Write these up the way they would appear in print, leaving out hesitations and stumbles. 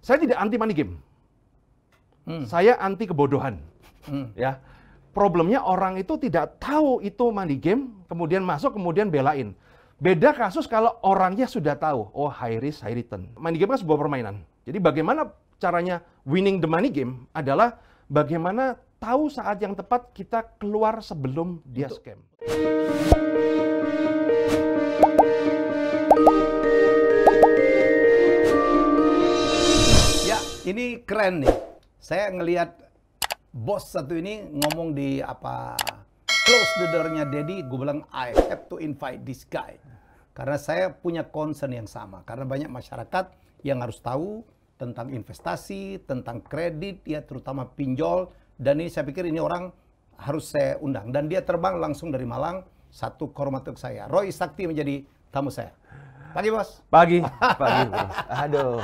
Saya tidak anti money game. Saya anti kebodohan. Ya. Problemnya orang itu tidak tahu itu money game, kemudian masuk, kemudian belain. Beda kasus kalau orangnya sudah tahu, oh high risk, high return. Money game kan sebuah permainan. Jadi bagaimana caranya winning the money game adalah bagaimana tahu saat yang tepat kita keluar sebelum dia scam. Ya, ini keren nih. Saya ngelihat bos satu ini ngomong di close the door-nya Dedi, gue bilang I have to invite this guy. Karena saya punya concern yang sama. Karena banyak masyarakat yang harus tahu tentang investasi, tentang kredit, ya terutama pinjol. Dan ini saya pikir ini orang harus saya undang. Dan dia terbang langsung dari Malang, satu kehormatan saya. Roy Sakti menjadi tamu saya. Pagi bos. Pagi. Aduh.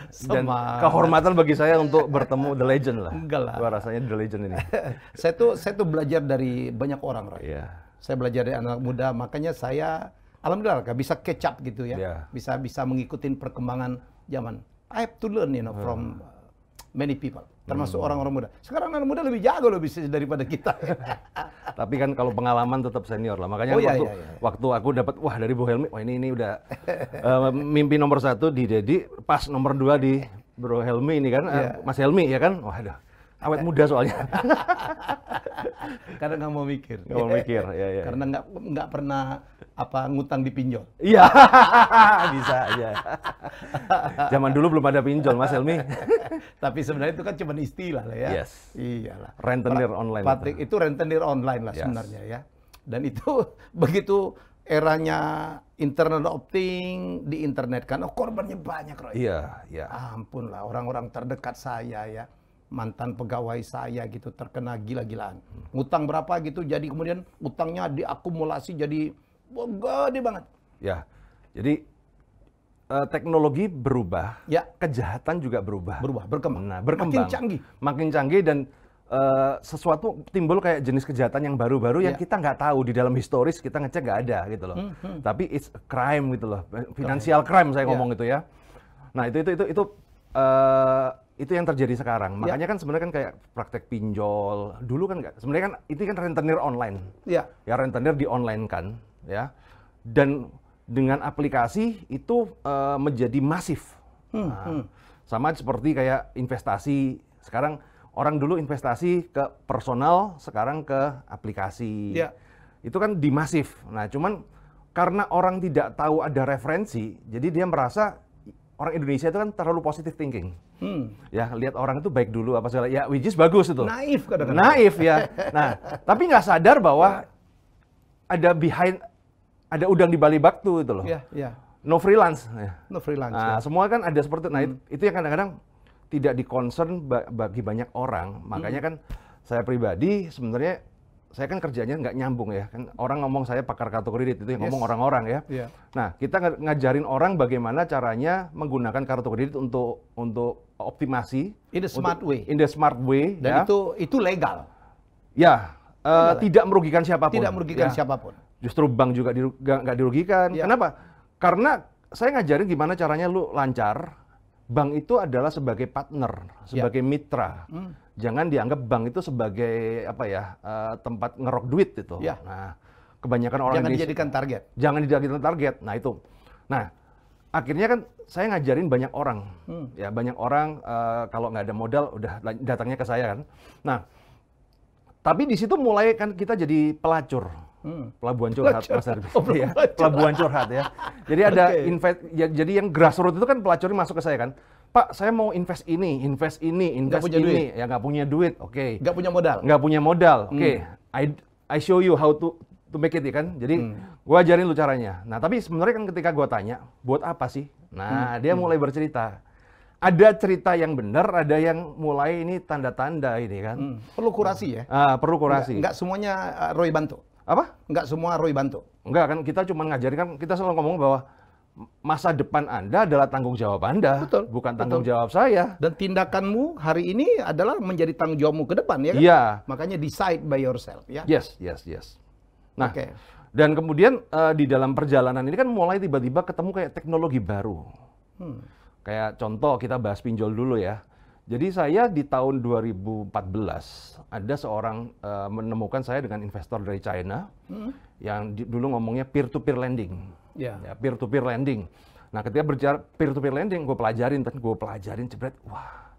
Dan kehormatan bagi saya untuk bertemu The Legend lah. Enggak lah. Gua rasanya The Legend ini. saya tuh belajar dari banyak orang, Roy. Yeah. Saya belajar dari anak muda, makanya saya alhamdulillah bisa catch up gitu ya. Yeah. Bisa mengikuti perkembangan zaman. I have to learn from many people, termasuk orang-orang muda. Sekarang anak muda lebih jago daripada kita. Tapi kan kalau pengalaman tetap senior lah. Makanya waktu aku dapat dari Bu Helmi, wah ini udah mimpi nomor 1 di Dedi, pas nomor 2 di Bro Helmi ini kan, Mas Helmi ya kan. Waduh, awet muda soalnya. Karena nggak mau mikir. Nggak mau mikir, ya. Karena nggak pernah ngutang di pinjol. Iya, bisa aja. Zaman dulu belum ada pinjol, Mas Helmi. Tapi sebenarnya itu kan cuma istilah lah ya. Yes. Iyalah. Rentenir online. Patrick, itu rentenir online lah sebenarnya ya. Dan itu begitu eranya Internet of Things, di internet kan, korbannya banyak, Roy. Iya. Ampun lah, orang-orang terdekat saya ya. Mantan pegawai saya gitu terkena gila-gilaan. Ngutang berapa gitu, jadi kemudian utangnya diakumulasi jadi gede banget. Ya, jadi teknologi berubah, kejahatan juga berubah. Berkembang. Nah, berkembang. Makin canggih dan sesuatu timbul kayak jenis kejahatan yang baru-baru yang kita nggak tahu, di dalam historis kita ngecek nggak ada gitu loh. Tapi it's a crime gitu loh, financial crime saya ngomong itu ya. Nah itu yang terjadi sekarang. Makanya kan sebenarnya kan kayak praktek pinjol. Dulu kan nggak. Sebenarnya kan itu kan rentenir online. Ya rentenir di online kan. Ya. Dan dengan aplikasi itu menjadi masif. Sama seperti kayak investasi. Sekarang orang dulu investasi ke personal, sekarang ke aplikasi. Itu kan di masif. Nah cuman karena orang tidak tahu ada referensi, jadi dia merasa orang Indonesia itu kan terlalu positive thinking. Ya, lihat orang itu baik dulu apa segala. Ya, which is bagus itu. Naif kadang-kadang. Naif ya. Nah, tapi nggak sadar bahwa ada udang di balik batu itu loh. No freelance. No freelance. Nah, semua kan ada seperti itu. Nah, itu yang kadang-kadang tidak di-concern bagi banyak orang. Makanya kan saya pribadi sebenarnya saya kan kerjanya nggak nyambung ya, kan orang ngomong saya pakar kartu kredit, itu yang ngomong orang-orang ya. Nah, kita ngajarin orang bagaimana caranya menggunakan kartu kredit untuk optimasi. In the smart way. In the smart way. Dan itu legal. Ya, tidak merugikan siapapun. Tidak merugikan siapapun. Justru bank juga nggak dirugikan. Kenapa? Karena saya ngajarin gimana caranya lu lancar. Bank itu adalah sebagai partner, sebagai mitra. Jangan dianggap bank itu sebagai tempat ngerok duit itu. Nah, kebanyakan orang jangan dijadikan target. Jangan dijadikan target. Nah itu. Nah, akhirnya kan saya ngajarin banyak orang. Ya banyak orang kalau nggak ada modal udah datangnya ke saya kan. Nah, tapi di situ mulai kan kita jadi pelacur. Pelabuhan curhat, Mas Arif. Pelabuhan curhat ya. Jadi ada jadi yang grassroots itu kan pelacurnya masuk ke saya kan. Pak, saya mau invest ini, nggak punya duit. Oke. Nggak punya modal. Nggak punya modal. Oke. I show you how to make it kan. Jadi gua ajarin lu caranya. Nah, tapi sebenarnya kan ketika gua tanya, buat apa sih? Nah, dia mulai bercerita. Ada cerita yang benar, ada yang mulai ini tanda-tanda ini kan. Perlu kurasi ya. Perlu kurasi. Nggak semuanya Roy bantu. Apa? Nggak semua Roy bantu. Enggak kan, kita cuma ngajarin kan, kita selalu ngomong bahwa masa depan Anda adalah tanggung jawab Anda, bukan tanggung jawab saya. Dan tindakanmu hari ini adalah menjadi tanggung jawabmu ke depan ya kan? Iya. Makanya decide by yourself ya. Yes. Nah, dan kemudian di dalam perjalanan ini kan mulai tiba-tiba ketemu kayak teknologi baru. Kayak contoh kita bahas pinjol dulu ya. Jadi saya di tahun 2014 ada seorang menemukan saya dengan investor dari China yang dulu ngomongnya peer-to-peer lending. Ya, peer-to-peer lending. Nah, ketika berbicara peer-to-peer lending, gue pelajarin, jebret, wah.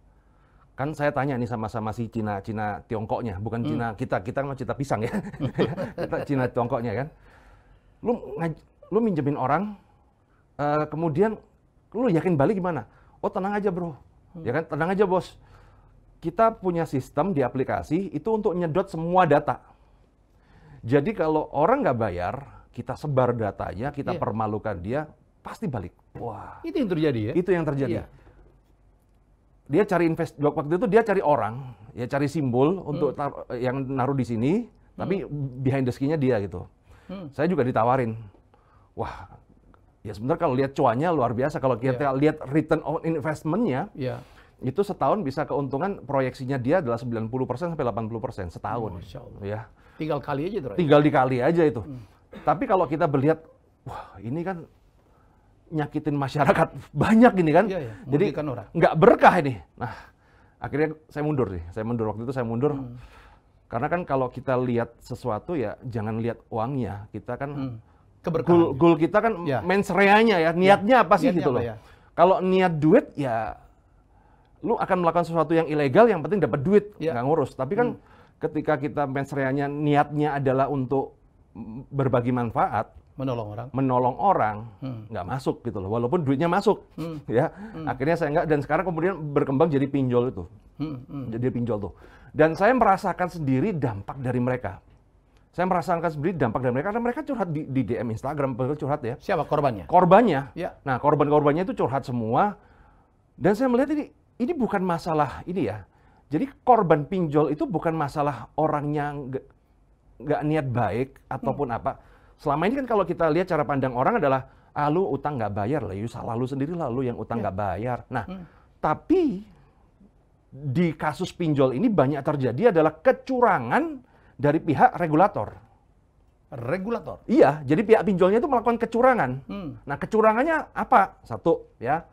Kan saya tanya nih sama si Cina Tiongkoknya, bukan Cina kita mah Cina pisang ya. Kita Cina Tiongkoknya kan. Lu minjemin orang, kemudian lu yakin balik gimana? Oh, tenang aja bro. Ya kan, tenang aja bos. Kita punya sistem di aplikasi itu untuk nyedot semua data. Jadi kalau orang nggak bayar, kita sebar datanya, kita permalukan dia, pasti balik. Wah. Itu yang terjadi ya? Itu yang terjadi. Dia cari waktu itu dia cari orang, ya cari simbol untuk yang naruh di sini, tapi behind the scene-nya dia gitu. Saya juga ditawarin. Wah, ya sebenarnya kalau lihat cuannya luar biasa. Kalau kita lihat return on investment-nya, itu setahun bisa keuntungan proyeksinya dia adalah 90% sampai 80% setahun. Masya Allah. Ya. Tinggal kali aja terus. Tinggal dikali aja itu. Tapi kalau kita melihat, wah ini kan nyakitin masyarakat banyak ini kan. Jadi nggak berkah ini. Nah, akhirnya saya mundur nih. Waktu itu saya mundur. Karena kan kalau kita lihat sesuatu ya jangan lihat uangnya. Kita kan goal kita kan mens reanya ya. Niatnya apa sih gitu loh. Kalau niat duit ya lu akan melakukan sesuatu yang ilegal, yang penting dapat duit, nggak ngurus. Tapi kan ketika kita mens reanya niatnya adalah untuk berbagi manfaat, menolong orang, nggak masuk gitu loh. Walaupun duitnya masuk, ya. Akhirnya saya nggak, dan sekarang kemudian berkembang jadi pinjol itu, jadi pinjol tuh. Dan saya merasakan sendiri dampak dari mereka. Karena mereka curhat di DM Instagram, curhat ya. Siapa korbannya? Korbannya. Nah, korban-korbannya itu curhat semua. Dan saya melihat ini bukan masalah ini ya. Jadi korban pinjol itu bukan masalah orangnya nggak niat baik ataupun apa. Selama ini kan kalau kita lihat cara pandang orang adalah, lu utang nggak bayar lah, salah lu sendiri lah lu yang utang nggak bayar. Nah, tapi di kasus pinjol ini banyak terjadi adalah kecurangan dari pihak regulator. Regulator? Iya, jadi pihak pinjolnya itu melakukan kecurangan. Nah, kecurangannya apa? Satu, ya.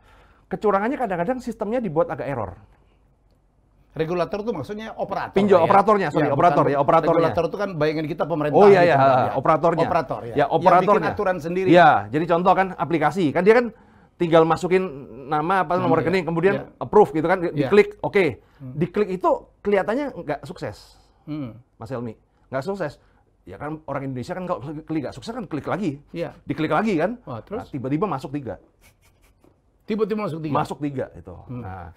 Kecurangannya kadang-kadang sistemnya dibuat agak error. Regulator itu maksudnya operator. Pinjol, operatornya, operatornya. Regulator itu kan bayangan kita pemerintah. Oh iya, operatornya. Operator, ya. Ya, operatornya. Yang bikin aturan sendiri. Ya, jadi contoh kan aplikasi, kan dia kan tinggal masukin nama apa nomor rekening, kemudian approve gitu kan, diklik, oke. Diklik itu kelihatannya nggak sukses, Mas Helmi, nggak sukses. Ya kan orang Indonesia kan kalau klik nggak sukses kan klik lagi, diklik lagi kan, terus tiba-tiba masuk 3. Tiba-tiba masuk 3? Masuk 3 itu. Nah,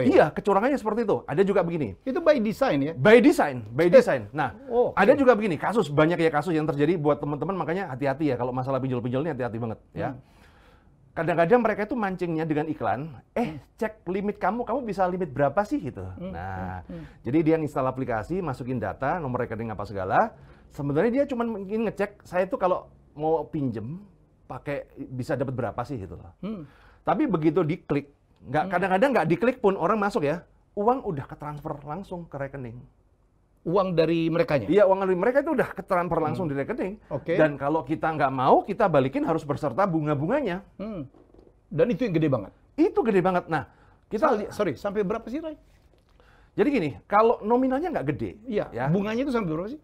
iya, kecurangannya seperti itu. Ada juga begini. Itu by design ya? By design. Nah, ada juga begini, banyak ya kasus yang terjadi buat teman-teman, makanya hati-hati ya kalau masalah pinjol-pinjol ini, hati-hati banget ya. Kadang-kadang mereka itu mancingnya dengan iklan, cek limit kamu bisa limit berapa sih gitu. Nah, jadi dia install aplikasi, masukin data, nomor rekening apa segala. Sebenarnya dia cuma ingin ngecek, saya tuh kalau mau pinjem, bisa dapat berapa sih gitu loh. Tapi begitu diklik, kadang-kadang nggak diklik pun orang masuk ya, uang udah ketransfer langsung ke rekening. Uang dari merekanya? Iya, uang dari mereka itu udah ketransfer langsung di rekening. Dan kalau kita nggak mau, kita balikin harus berserta bunga-bunganya. Dan itu yang gede banget? Itu gede banget. Nah, sampai berapa sih, Ray? Jadi gini, kalau nominalnya nggak gede. Iya, ya, bunganya itu sampai berapa sih?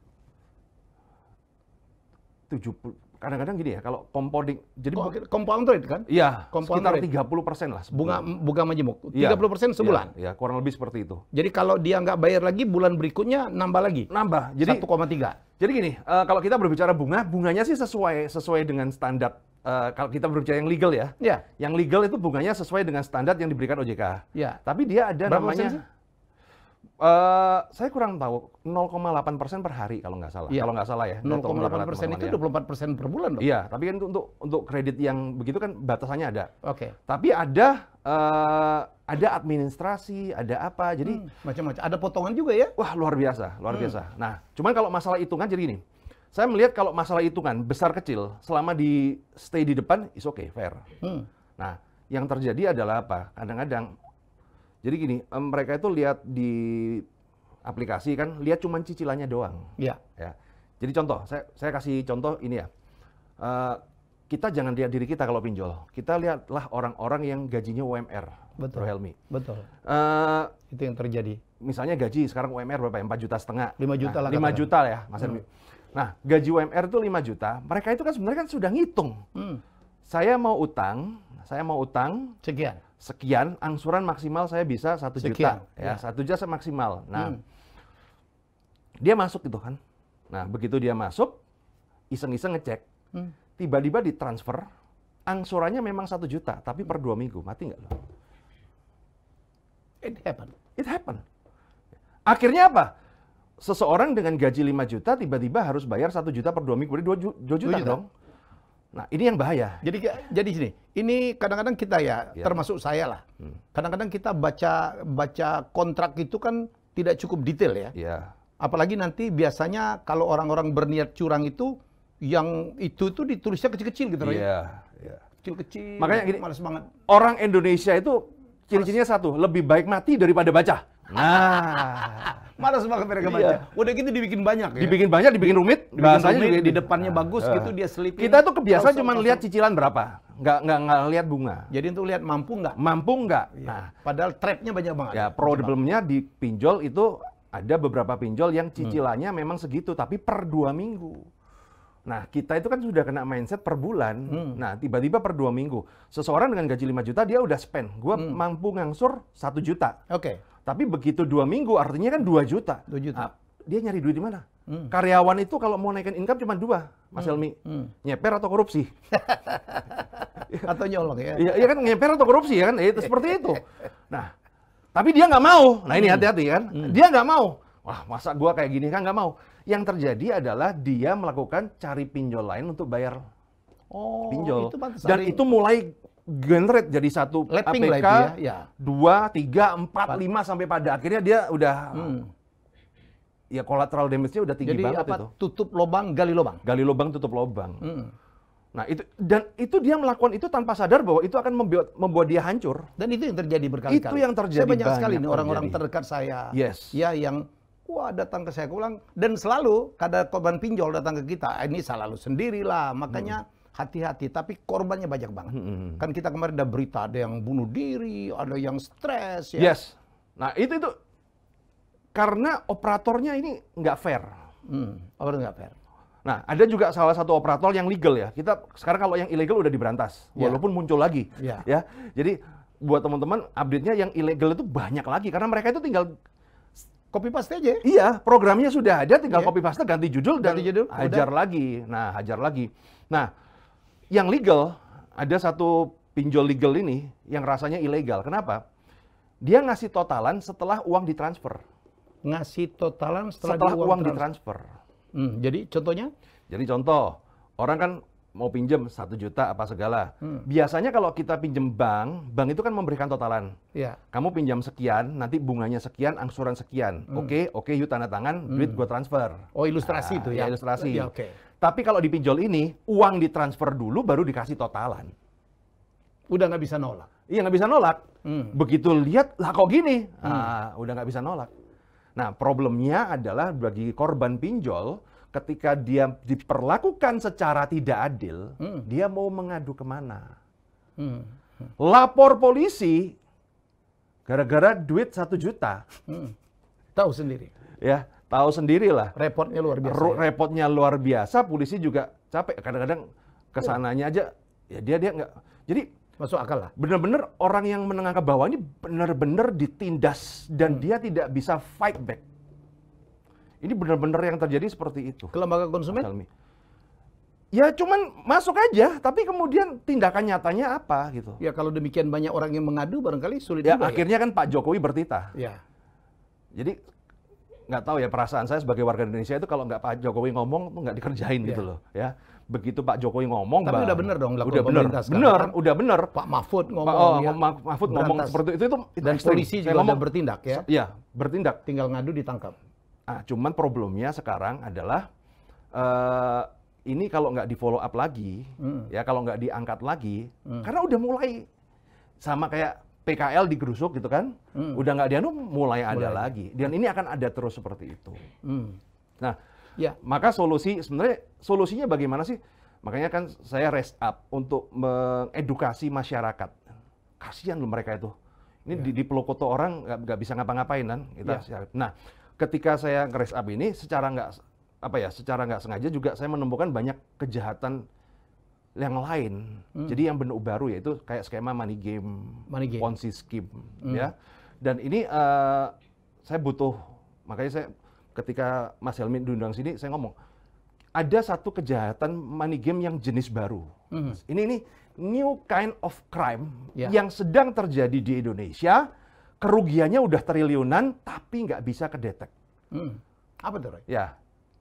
70. Kadang-kadang gini ya, kalau compounding, jadi compound rate kan? Iya, sekitar 30% lah. Bunga majemuk, 30% sebulan? Iya, kurang lebih seperti itu. Jadi kalau dia nggak bayar lagi, bulan berikutnya nambah lagi? Nambah, jadi 1,3. Jadi gini, kalau kita berbicara bunganya sih sesuai dengan standar. Kalau kita berbicara yang legal ya, yang legal itu bunganya sesuai dengan standar yang diberikan OJK. Tapi dia ada namanya... saya kurang tahu, 0,8% per hari kalau nggak salah. Kalau nggak salah ya. 0,8% itu 24% per bulan dong? Iya, tapi kan untuk kredit yang begitu kan batasannya ada. Tapi ada administrasi, ada apa, jadi macam-macam. Ada potongan juga ya? Wah, luar biasa. Nah, cuman kalau masalah hitungan jadi gini. Saya melihat kalau masalah hitungan besar kecil selama di stay di depan is okay, fair. Nah, yang terjadi adalah apa? Kadang-kadang jadi gini, mereka itu lihat di aplikasi kan, lihat cuman cicilannya doang. Iya. Ya. Jadi contoh, saya kasih contoh ini ya. kita jangan lihat diri kita kalau pinjol. Kita lihatlah orang-orang yang gajinya UMR. Betul. Bro Helmi. Betul. Itu yang terjadi. Misalnya gaji sekarang UMR berapa ya? 4,5 juta. 5 juta lah. 5 juta ya, Mas Helmi. Nah, gaji UMR itu 5 juta. Mereka itu kan sebenarnya kan sudah ngitung. Saya mau utang sekian, angsuran maksimal saya bisa 1 juta. Ya, 1 juta maksimal. Nah, dia masuk gitu kan. Nah, begitu dia masuk, iseng-iseng ngecek, tiba-tiba ditransfer, angsurannya memang 1 juta, tapi per 2 minggu. Mati nggak lo? It happened. Akhirnya apa? Seseorang dengan gaji 5 juta tiba-tiba harus bayar 1 juta per 2 minggu, berarti 2 juta dong. Nah, ini yang bahaya. Jadi sini, ini kadang-kadang kita termasuk saya lah. Kadang-kadang kita baca kontrak itu kan tidak cukup detail ya. Apalagi nanti biasanya kalau orang-orang berniat curang itu, yang itu ditulisnya kecil-kecil gitu ya. Kecil-kecil. Makanya gini, malas banget. Orang Indonesia itu ciri-cirinya satu, lebih baik mati daripada baca. Malas banget mereka baca. Udah gitu dibikin banyak ya. Dibikin banyak, dibikin rumit, bahasanya juga di depannya bagus gitu dia selipin. Kita tuh kebiasaan cuma lihat cicilan berapa, nggak lihat bunga. Jadi untuk lihat mampu nggak? Mampu nggak? Nah, padahal trapnya banyak banget. Ya, problemnya di pinjol itu ada beberapa pinjol yang cicilannya memang segitu, tapi per 2 minggu. Nah, kita itu kan sudah kena mindset per bulan. Nah, tiba-tiba per 2 minggu. Seseorang dengan gaji 5 juta, dia udah spend. Gua mampu ngangsur 1 juta. Tapi begitu 2 minggu, artinya kan 2 juta. 2 juta. Nah, dia nyari duit di mana? Karyawan itu kalau mau naikin income cuma 2, Mas Helmi. Nyeper atau korupsi? Atau nyolong ya? Iya kan, nyeper atau korupsi ya kan? Itu seperti itu. Nah, tapi dia nggak mau. Nah, ini hati-hati kan. Dia nggak mau. Wah, masa gua kayak gini kan nggak mau. Yang terjadi adalah dia melakukan cari pinjol lain untuk bayar pinjol. Dan itu mulai generate jadi satu APK, 2, 3, 4, 5 sampai pada akhirnya dia udah ya collateral damage-nya udah tinggi banget itu. Tutup lubang, gali lubang. Gali lubang, tutup lubang. Nah, itu dia melakukan itu tanpa sadar bahwa itu akan membuat dia hancur. Dan itu yang terjadi berkali-kali. Itu yang terjadi. Saya banyak sekali nih orang-orang terdekat saya. Ya, yang datang ke saya, ulang, dan selalu ada korban pinjol datang ke kita. Ini selalu sendirilah, makanya hati-hati. Tapi korbannya banyak banget. Kan kita kemarin ada berita, ada yang bunuh diri, ada yang stres. Ya. Nah itu karena operatornya ini nggak fair. Operator nggak fair. Nah, ada juga salah satu operator yang legal ya. Kita sekarang kalau yang ilegal udah diberantas, walaupun muncul lagi. Ya, jadi buat teman-teman update-nya yang ilegal itu banyak lagi karena mereka itu tinggal copy paste aja. Iya, programnya sudah ada, tinggal copy paste, ganti judul dan hajar udah. lagi. Nah, hajar lagi. Nah, yang legal, ada satu pinjol legal ini yang rasanya ilegal. Kenapa? Dia ngasih totalan setelah uang ditransfer. Ngasih totalan setelah uang ditransfer. Jadi contohnya? Jadi contoh, orang kan mau pinjam 1 juta apa segala. Biasanya kalau kita pinjam bank itu kan memberikan totalan. Kamu pinjam sekian, nanti bunganya sekian, angsuran sekian. Oke, yuk tanda tangan, duit gua transfer. Oh, ilustrasi itu ya? Ilustrasi. Tapi kalau di pinjol ini, uang ditransfer dulu baru dikasih totalan. Udah nggak bisa nolak? Iya, nggak bisa nolak. Begitu lihat, lah kok gini? Udah nggak bisa nolak. Nah, problemnya adalah bagi korban pinjol, ketika dia diperlakukan secara tidak adil, dia mau mengadu kemana? Lapor polisi, gara-gara duit 1 juta. Tahu sendiri. Ya, tahu sendirilah. Repotnya luar biasa. Repotnya luar biasa, polisi juga capek. Kadang-kadang kesananya aja, ya dia nggak. Jadi masuk akal lah. Benar-benar orang yang menengah ke bawah ini benar-benar ditindas dan dia tidak bisa fight back. Ini benar-benar yang terjadi seperti itu. Ke lembaga konsumen? Ya cuman masuk aja, tapi kemudian tindakan nyatanya apa gitu. Ya kalau demikian banyak orang yang mengadu barangkali sulit ya, juga. Akhirnya kan Pak Jokowi bertitah. Ya. Jadi nggak tahu ya, perasaan saya sebagai warga Indonesia itu kalau nggak Pak Jokowi ngomong tuh nggak dikerjain gitu loh ya. Begitu Pak Jokowi ngomong, tapi udah bener dong, udah bener. Pak Mahfud ngomong, Mahfud ngomong seperti itu dan ekstrim. polisi juga udah bertindak ya. Iya, bertindak. Tinggal ngadu ditangkap. Cuman problemnya sekarang adalah ini kalau nggak di follow up lagi, ya kalau nggak diangkat lagi, karena udah mulai sama kayak PKL digerusuk gitu kan, udah nggak dianu mulai ada lagi, dan ini akan ada terus seperti itu. Nah. Ya, maka solusinya bagaimana sih? Makanya kan saya raise up untuk mengedukasi masyarakat. Kasihan loh mereka itu. Ini di pelokoto orang nggak bisa ngapa-ngapain kan. Nah, ketika saya raise up ini secara nggak sengaja juga saya menemukan banyak kejahatan yang lain. Jadi yang bentuk baru yaitu kayak skema money game. Ponzi scheme, ya. Dan ini saya butuh, makanya saya ketika Mas Helmi diundang sini saya ngomong ada satu kejahatan money game yang jenis baru. Ini new kind of crime yang sedang terjadi di Indonesia. Kerugiannya udah triliunan tapi nggak bisa kedetek. Apa tuh, Roy? Ya.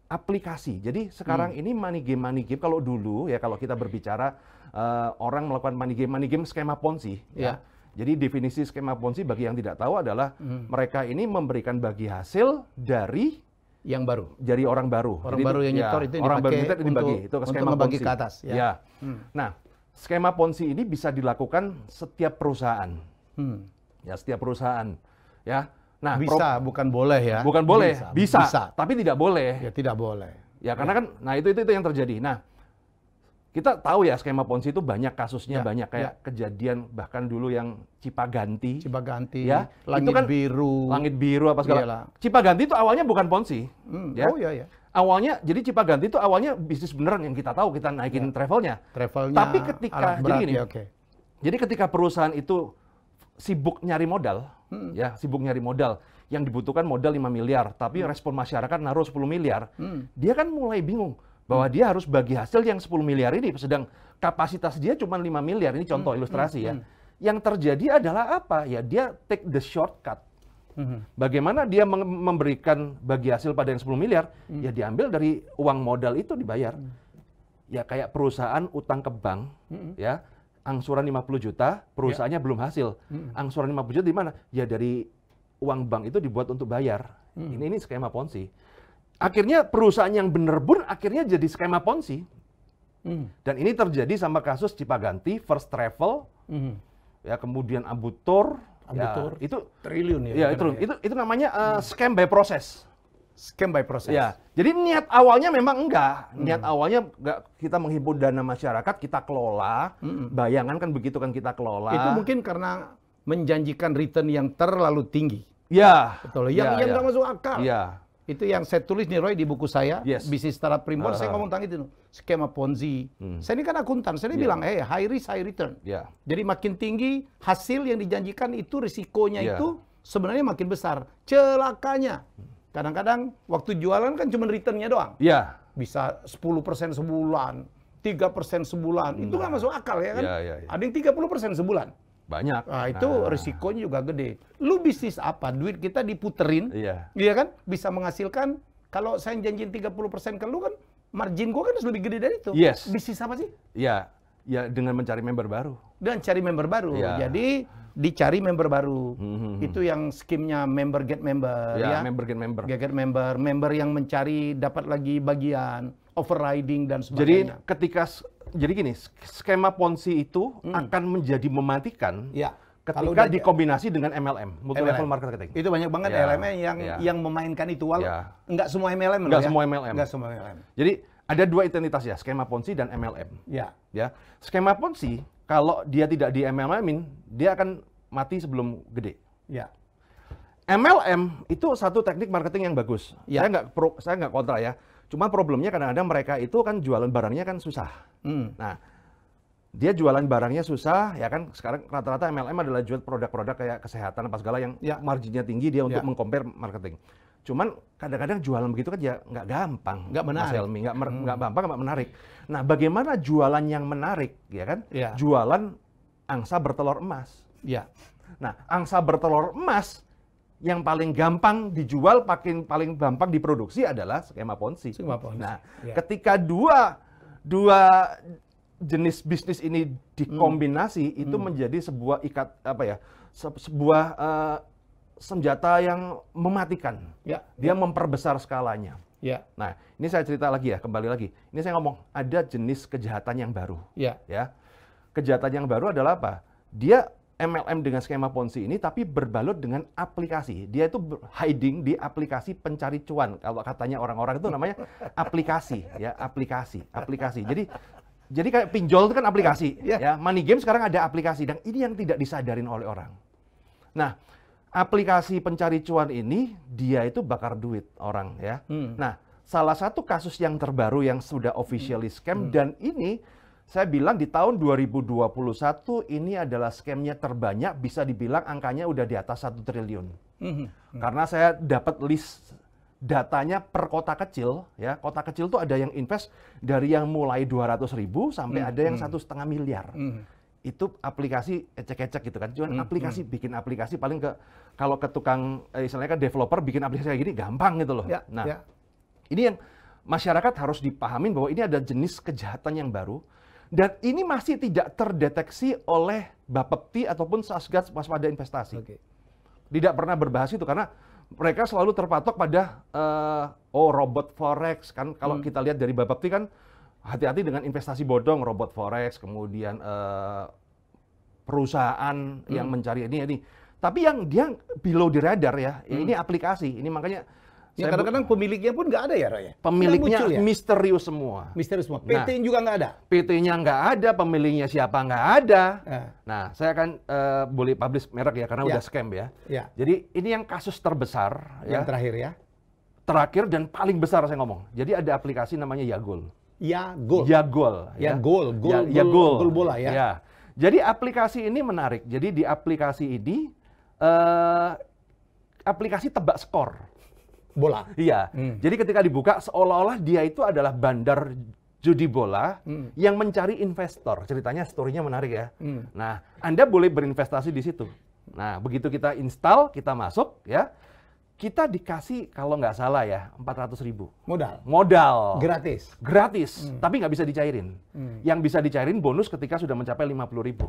Aplikasi. Jadi sekarang ini money game kalau dulu ya kalau kita berbicara orang melakukan money game skema Ponzi. Ya. Jadi definisi skema Ponzi bagi yang tidak tahu adalah mereka ini memberikan bagi hasil dari yang baru. Dari orang baru. Orang jadi baru yang nyetor itu orang baru nyetor dibagi. Itu skema Ponzi. Ke atas. Ya. Nah, skema Ponzi ini bisa dilakukan setiap perusahaan. Ya, setiap perusahaan. Ya. Nah, bisa, bukan boleh ya. Bukan boleh, bisa, tapi tidak boleh. Ya, tidak boleh. Ya, karena kan, nah itu yang terjadi. Nah, kita tahu ya skema Ponzi itu banyak kasusnya, banyak kayak kejadian bahkan dulu yang Cipaganti. Ya, Langit itu kan Biru. Langit Biru apa segala. Cipaganti itu awalnya bukan Ponzi. Ya. Oh iya. Awalnya, jadi Cipaganti itu awalnya bisnis beneran yang kita tahu, kita naikin travelnya. Tapi ketika, jadi gini, jadi ketika perusahaan itu sibuk nyari modal, sibuk nyari modal, yang dibutuhkan modal 5 miliar, tapi respon masyarakat naruh 10 miliar, dia kan mulai bingung bahwa dia harus bagi hasil yang 10 miliar ini, sedang kapasitas dia cuma 5 miliar, ini contoh ilustrasi ya. Yang terjadi adalah apa? Ya dia take the shortcut. Bagaimana dia memberikan bagi hasil pada yang 10 miliar, ya diambil dari uang modal itu dibayar. Ya kayak perusahaan utang ke bank, ya. Angsuran 50 juta, perusahaannya belum hasil. Angsuran 50 juta di mana? Ya dari uang bank itu dibuat untuk bayar. Ini skema Ponzi. Akhirnya perusahaan yang bener pun akhirnya jadi skema Ponzi. Dan ini terjadi sama kasus Cipaganti, First Travel, ya kemudian Abutur. Ya, itu triliun ya. Itu namanya scam by process. Scam by process. Ya, jadi niat awalnya memang enggak. Niat awalnya enggak kita menghimpun dana masyarakat, kita kelola. Bayangan kan begitu kan kita kelola. Itu mungkin karena menjanjikan return yang terlalu tinggi. Ya. Betul. Yang enggak masuk akal. Ya. Itu yang saya tulis nih Roy di buku saya, Bisnis Startup Primbon, saya ngomong tentang itu. Skema Ponzi. Saya ini kan akuntan, saya bilang, high risk, high return. Jadi makin tinggi hasil yang dijanjikan itu risikonya itu sebenarnya makin besar. Celakanya. Kadang-kadang waktu jualan kan cuma returnnya doang. Iya. Bisa 10% sebulan, 3% sebulan. Itu nggak masuk akal ya kan? Ada yang 30% sebulan. Banyak. Nah, itu risikonya juga gede. Lu bisnis apa? Duit kita diputerin. Iya kan? Bisa menghasilkan. Kalau saya janjiin 30% ke lu kan, margin gua kan lebih gede dari itu. Bisnis apa sih? Iya. Ya dengan mencari member baru. Dan cari member baru. Jadi dicari member baru. Itu yang skimnya member get member. Member get member. Get member. Member yang mencari dapat lagi bagian, overriding dan Jadi sebagainya. jadi gini, skema Ponzi itu akan menjadi mematikan ketika dikombinasi dengan MLM, multi level marketing. Itu banyak banget elemen yang memainkan itu. Enggak semua MLM. Enggak semua MLM. Enggak semua MLM. Jadi ada dua identitas ya, skema Ponzi dan MLM. Ya. Skema Ponzi kalau dia tidak di MLM-in, dia akan mati sebelum gede. MLM itu satu teknik marketing yang bagus. Saya nggak kontra ya. Cuma problemnya kadang-kadang mereka itu kan jualan barangnya kan susah. Nah, dia jualan barangnya susah, ya kan sekarang rata-rata MLM adalah jual produk-produk kayak kesehatan apa segala yang marginnya tinggi dia untuk mengcompare marketing. Cuman kadang-kadang jualan begitu kan ya nggak gampang, nggak menarik. Mas Helmi, nggak gampang, nggak menarik. Nah, bagaimana jualan yang menarik, ya kan? Jualan angsa bertelur emas. Nah, angsa bertelur emas yang paling gampang dijual, paling gampang diproduksi adalah skema Ponzi. Nah, ketika dua jenis bisnis ini dikombinasi, itu menjadi sebuah sebuah senjata yang mematikan. Dia memperbesar skalanya. Nah, ini saya cerita lagi ya, kembali lagi. Ini saya ngomong, ada jenis kejahatan yang baru. Kejahatan yang baru adalah apa? Dia MLM dengan skema Ponzi ini, tapi berbalut dengan aplikasi. Dia itu hiding di aplikasi pencari cuan. Kalau katanya orang-orang itu namanya aplikasi, ya aplikasi. Jadi Jadi kayak pinjol itu kan aplikasi, ya. Money game sekarang ada aplikasi, dan ini yang tidak disadarin oleh orang. Nah, aplikasi pencari cuan ini dia itu bakar duit orang, ya. Nah, salah satu kasus yang terbaru yang sudah officially scam, dan ini saya bilang di tahun 2021 ini adalah scamnya terbanyak, bisa dibilang angkanya udah di atas 1 triliun. Karena saya dapat list datanya per kota kecil, ya. Kota kecil tuh ada yang invest dari yang mulai 200.000 sampai ada yang 1,5 miliar. Itu aplikasi ecek-ecek gitu kan. Cuman aplikasi, bikin aplikasi paling kalau ke tukang, istilahnya kan developer bikin aplikasi kayak gini gampang gitu loh. Nah, ini yang masyarakat harus dipahamin bahwa ini ada jenis kejahatan yang baru, dan ini masih tidak terdeteksi oleh Bapepti ataupun Satgas Waspada Investasi. Tidak pernah berbahas itu karena mereka selalu terpatok pada robot forex kan. Kalau kita lihat dari Bapepti kan, hati-hati dengan investasi bodong, robot forex, kemudian perusahaan yang mencari ini. Tapi yang dia below the radar ya, ini aplikasi. Ini makanya ya, kadang-kadang pemiliknya pun nggak ada ya, Roy? Pemiliknya muncul, ya? Misterius semua. Misterius semua. PT juga nggak ada? PT-nya nggak ada, pemiliknya siapa nggak ada. Nah, saya akan boleh publish merek ya, karena udah scam ya. Jadi ini yang kasus terbesar. Yang terakhir ya? Terakhir dan paling besar saya ngomong. Jadi ada aplikasi namanya Yagol. Yagol? Yagol. Gol bola ya? Ya. Jadi aplikasi ini menarik. Jadi di aplikasi ini, aplikasi tebak skor. Bola. Iya. Jadi ketika dibuka seolah-olah dia itu adalah bandar judi bola yang mencari investor. Ceritanya, story-nya menarik ya. Nah, Anda boleh berinvestasi di situ. Nah, begitu kita install, kita masuk ya, kita dikasih kalau nggak salah ya 400.000. Modal. Gratis. Tapi nggak bisa dicairin. Yang bisa dicairin bonus ketika sudah mencapai 50.000.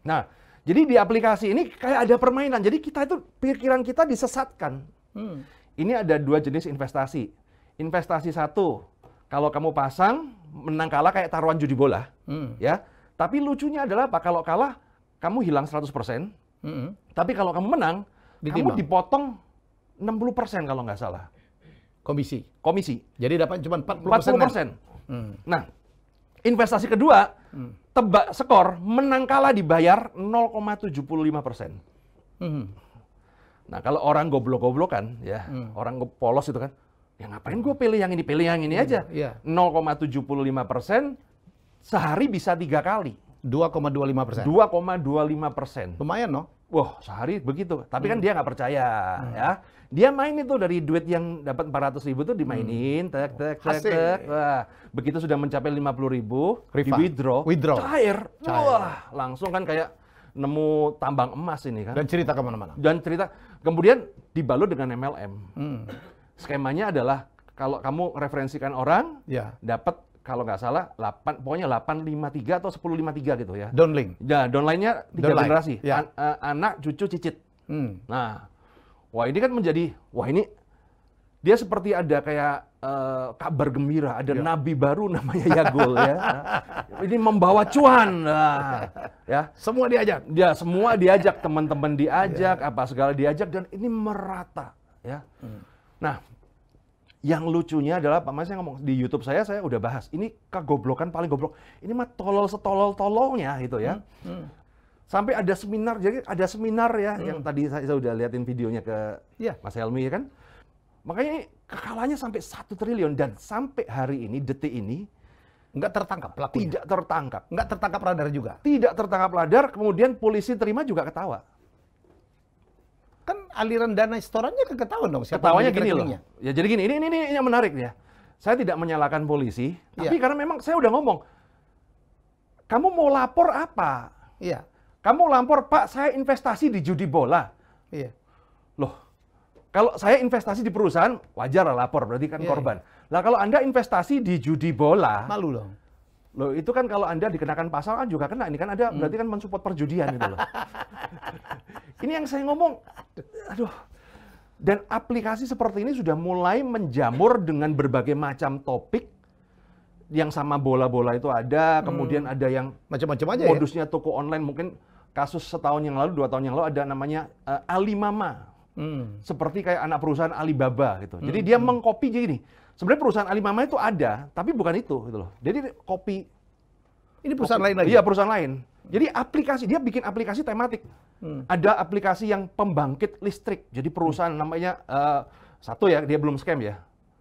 Nah, jadi di aplikasi ini kayak ada permainan. Jadi kita itu, pikiran kita disesatkan. Ini ada 2 jenis investasi. Investasi satu, kalau kamu pasang, menang kalah kayak taruhan judi bola. Ya. Tapi lucunya adalah apa? Kalau kalah, kamu hilang 100%. Tapi kalau kamu menang, kamu dipotong 60% kalau nggak salah. Komisi. Jadi dapat cuma 40%. Nah, investasi kedua, tebak skor, menang kalah dibayar 0,75%. Nah, kalau orang goblok-goblokan, ya, orang polos itu kan, ya ngapain gue pilih yang ini aja. 0,75%, sehari bisa 3 kali. 2,25%. 2,25%. Lumayan, no? Wah, sehari begitu. Tapi kan dia nggak percaya, ya. Dia main itu dari duit yang dapat 400.000 itu dimainin, tek. Wah, begitu sudah mencapai 50.000, di withdraw. Cair. Wah, langsung kan kayak nemu tambang emas ini kan. Dan cerita kemana-mana. Kemudian dibalut dengan MLM. Skemanya adalah kalau kamu referensikan orang, dapat kalau nggak salah pokoknya 853 atau 1053 gitu ya. Downlink. Ya, downline-nya 3 generasi. Anak, cucu, cicit. Nah, wah ini kan ini dia seperti ada kayak kabar gembira, ada nabi baru namanya Yagol ya. Ini membawa cuan. Ya, semua diajak. Semua diajak, teman-teman diajak, apa segala diajak, dan ini merata ya. Nah, yang lucunya adalah Pak Mas yang ngomong di YouTube saya udah bahas. Ini kegoblokan paling goblok. Ini mah tolol setolol-tololnya gitu ya. Sampai ada seminar, jadi ada seminar ya yang tadi saya udah liatin videonya ke Mas Helmi ya kan. Makanya kekalahannya sampai 1 triliun, dan sampai hari ini, detik ini, nggak tertangkap pelakunya. Tidak tertangkap. Nggak tertangkap radar juga. Tidak tertangkap radar, kemudian polisi terima juga ketawa. Kan aliran dana setorannya ketahuan dong. Ketawanya gini loh. Ya jadi gini, ini yang menarik ya. Saya tidak menyalahkan polisi, tapi karena memang saya udah ngomong, kamu mau lapor apa? Kamu lapor, Pak, saya investasi di judi bola. Loh, kalau saya investasi di perusahaan, wajar lah lapor, berarti kan korban. Lah kalau Anda investasi di judi bola, malu dong. Loh, itu kan kalau Anda dikenakan pasal kan juga kena. Ini kan ada berarti kan mensupport perjudian gitu loh. Ini yang saya ngomong. Aduh. Dan aplikasi seperti ini sudah mulai menjamur dengan berbagai macam topik. Yang sama bola-bola itu ada, kemudian ada yang macam-macam aja modusnya toko online, mungkin kasus setahun yang lalu, 2 tahun yang lalu ada namanya Alimama. Seperti kayak anak perusahaan Alibaba gitu. Jadi dia mengcopy gini. Sebenarnya perusahaan Alimama itu ada, tapi bukan itu gitu loh. Jadi copy Ini perusahaan lain lagi? Iya, perusahaan lain. Jadi dia bikin aplikasi tematik. Ada aplikasi yang pembangkit listrik. Jadi perusahaan namanya, satu ya, dia belum scam ya.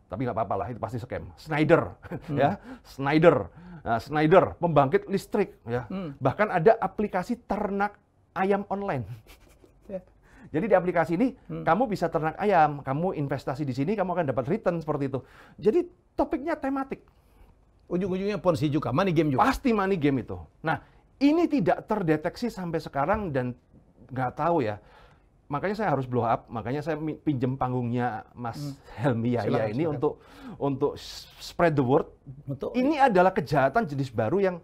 Tapi nggak apa-apa lah, itu pasti scam. Schneider, ya, Schneider. Nah, Schneider, pembangkit listrik. Ya. Bahkan ada aplikasi ternak ayam online. Jadi di aplikasi ini kamu bisa ternak ayam, kamu investasi di sini, kamu akan dapat return seperti itu. Jadi topiknya tematik. Ujung-ujungnya Ponzi juga, money game juga. Pasti money game itu. Nah, ini tidak terdeteksi sampai sekarang dan nggak tahu ya. Makanya saya harus blow up, makanya saya pinjem panggungnya Mas Helmi Yahya ini untuk spread the word. Betul. Ini adalah kejahatan jenis baru yang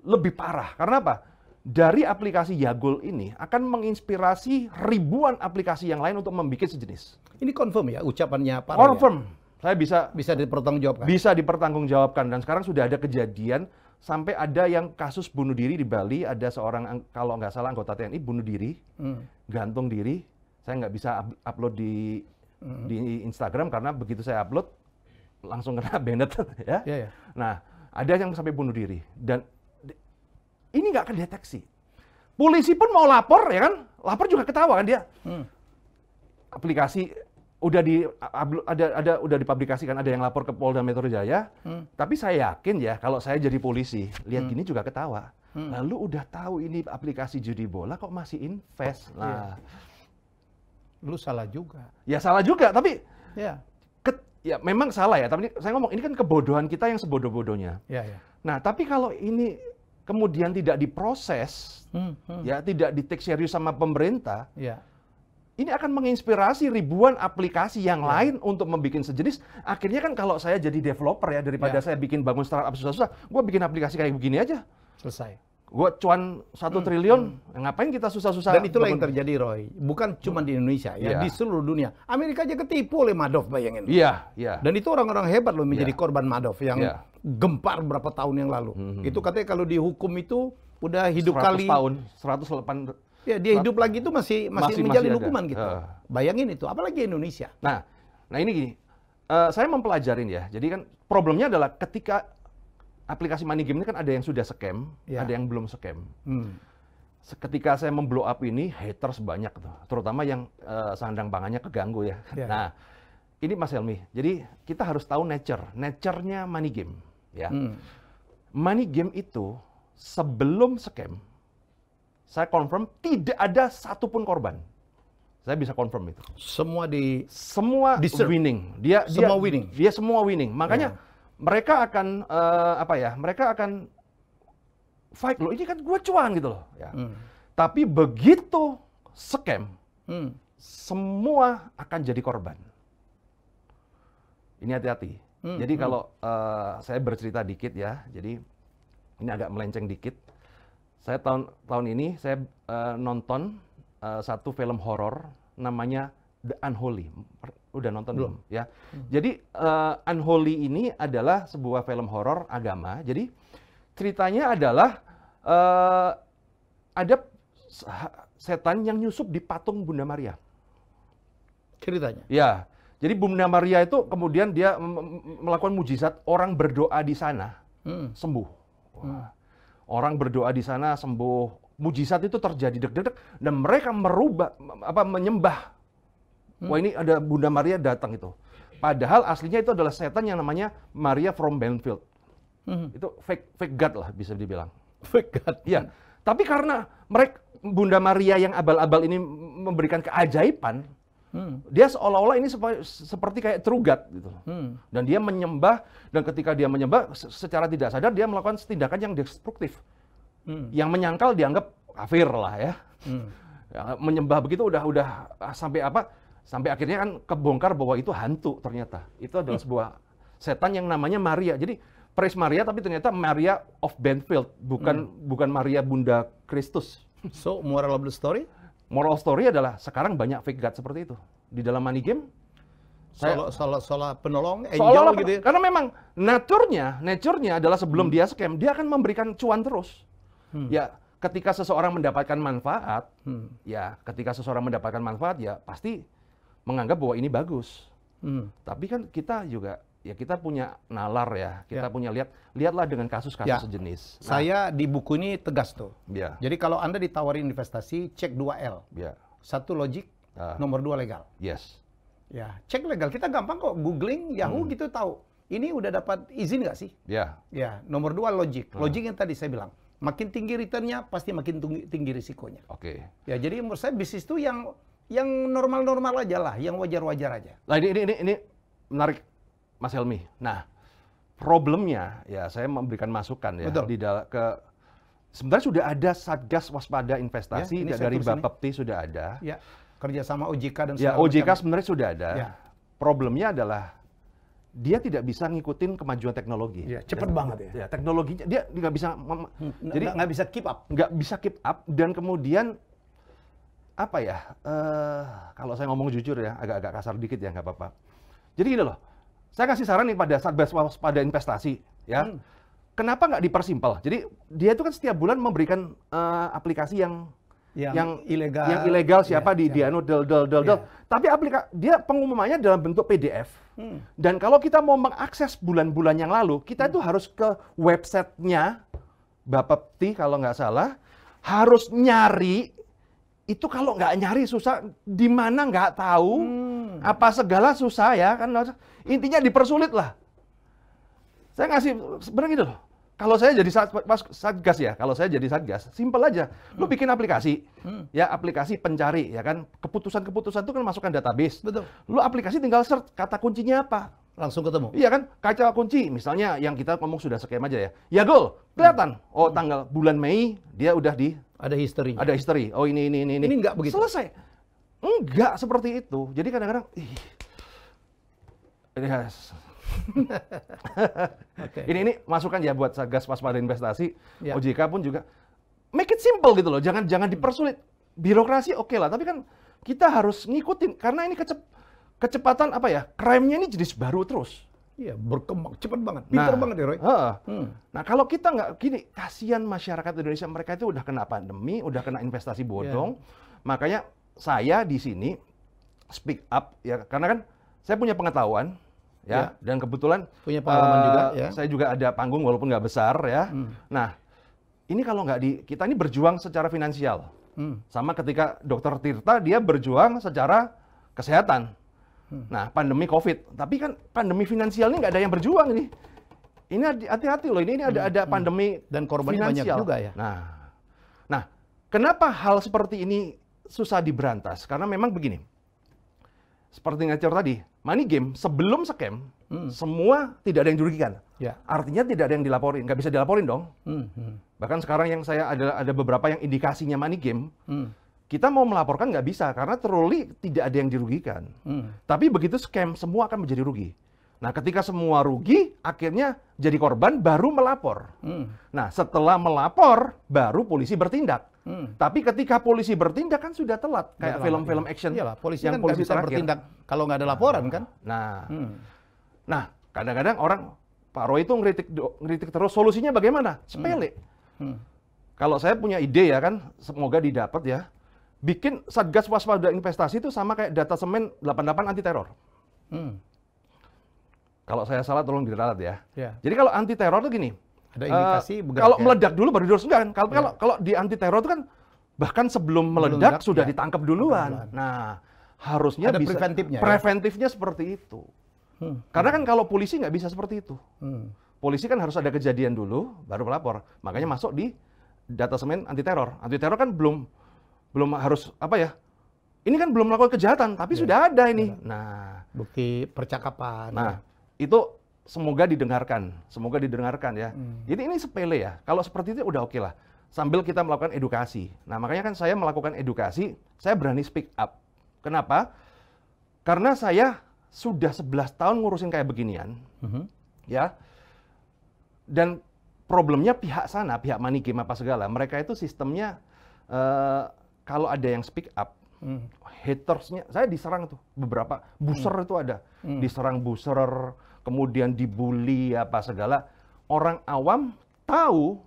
lebih parah. Karena apa? Dari aplikasi Yagul ini akan menginspirasi ribuan aplikasi yang lain untuk membuat sejenis. Ini confirm ya ucapannya Pak? Confirm. Saya bisa dipertanggungjawabkan. Bisa dipertanggungjawabkan, dan sekarang sudah ada kejadian sampai ada yang kasus bunuh diri di Bali, ada seorang kalau nggak salah anggota TNI bunuh diri, gantung diri. Saya nggak bisa upload di Instagram karena begitu saya upload langsung kena banned ya. Nah, ada yang sampai bunuh diri dan ini nggak kedeteksi. Polisi pun mau lapor, ya kan? Lapor juga ketawa kan dia. Aplikasi udah udah dipublikasikan, ada yang lapor ke Polda Metro Jaya. Tapi saya yakin ya, kalau saya jadi polisi, lihat gini juga ketawa. Lalu udah tahu ini aplikasi judi bola, kok masih invest? Nah, lu salah juga. Ya salah juga, tapi ya memang salah ya. Tapi saya ngomong ini kan kebodohan kita yang sebodoh-bodohnya. Nah, tapi kalau ini kemudian tidak diproses, ya tidak di-take serius sama pemerintah, ini akan menginspirasi ribuan aplikasi yang lain untuk membuat sejenis. Akhirnya kan kalau saya jadi developer ya, daripada saya bangun startup susah-susah, gue bikin aplikasi kayak begini aja. Selesai. Gue cuan 1 triliun, ngapain kita susah-susah? Dan itulah yang terjadi, Roy. Bukan cuma di Indonesia, ya di seluruh dunia. Amerika aja ketipu oleh Madoff, bayangin. Iya. Dan itu orang-orang hebat loh menjadi korban Madoff yang gempar berapa tahun yang lalu. Itu katanya kalau dihukum itu udah hidup 100 kali. 100 tahun, 108. Ya, dia hidup lagi itu masih menjalin hukuman gitu. Bayangin itu, apalagi Indonesia. Nah ini gini, saya mempelajarin ya. Jadi kan problemnya adalah ketika aplikasi money game ini kan ada yang sudah scam, ada yang belum scam. Ketika saya memblow up ini, haters banyak tuh, terutama yang sandang pangannya keganggu ya. Nah, ini Mas Helmi, jadi kita harus tahu nature-nya money game. Ya, money game itu sebelum scam, saya confirm tidak ada satupun korban. Saya bisa confirm itu. Semua winning. Semua winning. Dia semua winning. Makanya mereka akan mereka akan fight loh. Ini kan gue cuan gitu loh. Ya. Tapi begitu scam, semua akan jadi korban. Ini hati-hati. Jadi kalau saya bercerita dikit ya. Jadi ini agak melenceng dikit. Saya tahun ini saya nonton satu film horor namanya The Unholy. Udah nonton belum? Ya. Jadi Unholy ini adalah sebuah film horor agama. Jadi ceritanya adalah ada setan yang nyusup di patung Bunda Maria. Ceritanya? Ya. Jadi Bunda Maria itu kemudian dia melakukan mujizat, orang berdoa di sana sembuh. Orang berdoa di sana sembuh. Mujizat itu terjadi deg-deg dan mereka menyembah. Wah, ini ada Bunda Maria datang itu. Padahal aslinya itu adalah setan yang namanya Maria from Benfield. Itu fake god lah bisa dibilang. Fake god. Iya. Tapi karena Bunda Maria yang abal-abal ini memberikan keajaiban, dia seolah-olah ini seperti kayak true god gitu. Dan dia menyembah, dan ketika dia menyembah secara tidak sadar dia melakukan tindakan yang destruktif. Yang menyangkal dianggap kafir lah ya. Ya, menyembah begitu udah sampai akhirnya kan kebongkar bahwa itu hantu ternyata. Itu adalah sebuah setan yang namanya Maria. Jadi praise Maria tapi ternyata Maria of Benfield, bukan Maria Bunda Kristus. So, moral of the story? Moral story adalah sekarang banyak fake god seperti itu. Di dalam money game Soal penolong, angel gitu ya? Karena memang nature-nya adalah sebelum dia scam, dia akan memberikan cuan terus. Ya, ketika seseorang mendapatkan manfaat, ya pasti menganggap bahwa ini bagus. Tapi kan kita juga ya kita punya nalar ya, kita punya lihatlah dengan kasus-kasus sejenis. Saya di buku ini tegas tuh. Ya. Jadi kalau Anda ditawarin investasi, cek 2L. Ya. 1 logik, nomor 2 legal. Yes. Ya, cek legal. Kita gampang kok googling Yahoo gitu tahu. Ini udah dapat izin nggak sih? Ya. Ya, nomor 2 logik. Logik yang tadi saya bilang. Makin tinggi returnnya, pasti makin tinggi risikonya. Oke. Ya, jadi menurut saya bisnis itu yang normal-normal aja lah, yang wajar-wajar aja. Nah, ini menarik, Mas Helmi. Nah, problemnya ya saya memberikan masukan ya. Betul. Sebenarnya sudah ada Satgas Waspada Investasi dari Bapepti sudah ada. Ya, kerjasama OJK dan ya, OJK sebenarnya sudah ada. Ya. Problemnya adalah dia tidak bisa ngikutin kemajuan teknologi. Ya, cepet banget ya. Ya, teknologinya dia nggak bisa, jadi nggak bisa keep up. Nggak bisa keep up, dan kemudian apa ya? Kalau saya ngomong jujur ya, agak-agak kasar dikit ya, nggak apa-apa. Jadi gini loh, saya kasih saran nih pada Satgas Waspada Investasi, ya. Kenapa nggak dipersimpel? Jadi dia itu kan setiap bulan memberikan aplikasi yang ilegal siapa di anu tapi dia pengumumannya dalam bentuk PDF. Dan kalau kita mau mengakses bulan-bulan yang lalu, kita itu harus ke websitenya Bapepti kalau nggak salah, harus nyari. Itu kalau nggak nyari susah, di mana nggak tahu, apa segala susah ya kan. Intinya dipersulit lah. Saya ngasih sebenarnya gitu loh. Kalau saya jadi Satgas ya, kalau saya jadi Satgas, simpel aja. Lu bikin aplikasi, ya aplikasi pencari, ya kan. Keputusan-keputusan itu kan masukkan database. Betul. Lu aplikasi tinggal search kata kuncinya apa. Langsung ketemu. Iya kan, kaca kunci, misalnya yang kita ngomong sudah scam aja ya. Ya goal, kelihatan. Oh tanggal bulan Mei dia udah ada history. Ada history. Oh ini. Ini nggak begitu. Selesai. Enggak seperti itu. Jadi kadang-kadang, Okay. Ini masukan ya buat Satgas Waspada Investasi, OJK pun juga make it simple gitu loh, jangan dipersulit. Birokrasi oke lah, tapi kan kita harus ngikutin karena ini kecepatan apa ya? Crime-nya ini jenis baru terus. Iya, berkembang cepet banget, pintar banget ya Roy. Nah kalau kita nggak gini, kasihan masyarakat Indonesia, mereka itu udah kena pandemi, udah kena investasi bodong. Makanya saya di sini speak up ya, karena kan saya punya pengetahuan. Ya, dan kebetulan punya pengalaman juga ya. Saya juga ada panggung walaupun nggak besar ya. Nah, ini kalau nggak kita ini berjuang secara finansial. Sama ketika Dr. Tirta dia berjuang secara kesehatan. Nah, pandemi COVID. Tapi kan pandemi finansial ini nggak ada yang berjuang ini. Ini hati-hati loh. Ini ada pandemi dan korbannya banyak juga ya. Nah, kenapa hal seperti ini susah diberantas? Karena memang begini. Seperti ngacor tadi, money game sebelum scam, semua tidak ada yang dirugikan. Ya. Artinya tidak ada yang dilaporin, nggak bisa dilaporin dong. Bahkan sekarang yang saya ada beberapa yang indikasinya money game, kita mau melaporkan nggak bisa karena truly tidak ada yang dirugikan. Tapi begitu scam, semua akan menjadi rugi. Nah, ketika semua rugi, akhirnya jadi korban baru melapor. Nah, setelah melapor, baru polisi bertindak. Tapi ketika polisi bertindak kan sudah telat, kayak film-film action. Iyalah, polisi kan nggak bisa bertindak kalau nggak ada laporan kan. Nah, kadang-kadang orang, Pak Roy itu ngeritik terus, solusinya bagaimana? Sepele. Kalau saya punya ide ya kan, semoga didapat ya, bikin Satgas Waspada Investasi itu sama kayak data semen 88 anti teror. Kalau saya salah tolong diralat ya. Jadi kalau anti teror itu gini. Ada indikasi kalau meledak dulu baru diuruskan. Kalau di anti teror itu kan bahkan sebelum meledak sudah ditangkap duluan. Nah, harusnya ada bisa preventifnya seperti itu. Karena kan kalau polisi nggak bisa seperti itu. Polisi kan harus ada kejadian dulu baru melapor. Makanya masuk di data semen anti teror. Anti teror kan belum harus apa ya? Ini kan belum melakukan kejahatan, tapi sudah ada ini. Nah, bukti percakapan. Nah, itu semoga didengarkan ya. Jadi ini sepele ya. Kalau seperti itu udah oke lah. Sambil kita melakukan edukasi. Nah, makanya kan saya melakukan edukasi, saya berani speak up. Kenapa? Karena saya sudah 11 tahun ngurusin kayak beginian. Ya. Dan problemnya pihak sana, pihak money game apa segala, mereka itu sistemnya kalau ada yang speak up, hatersnya, saya diserang tuh beberapa, booster itu ada. Diserang booster, kemudian dibully apa segala. Orang awam tahu,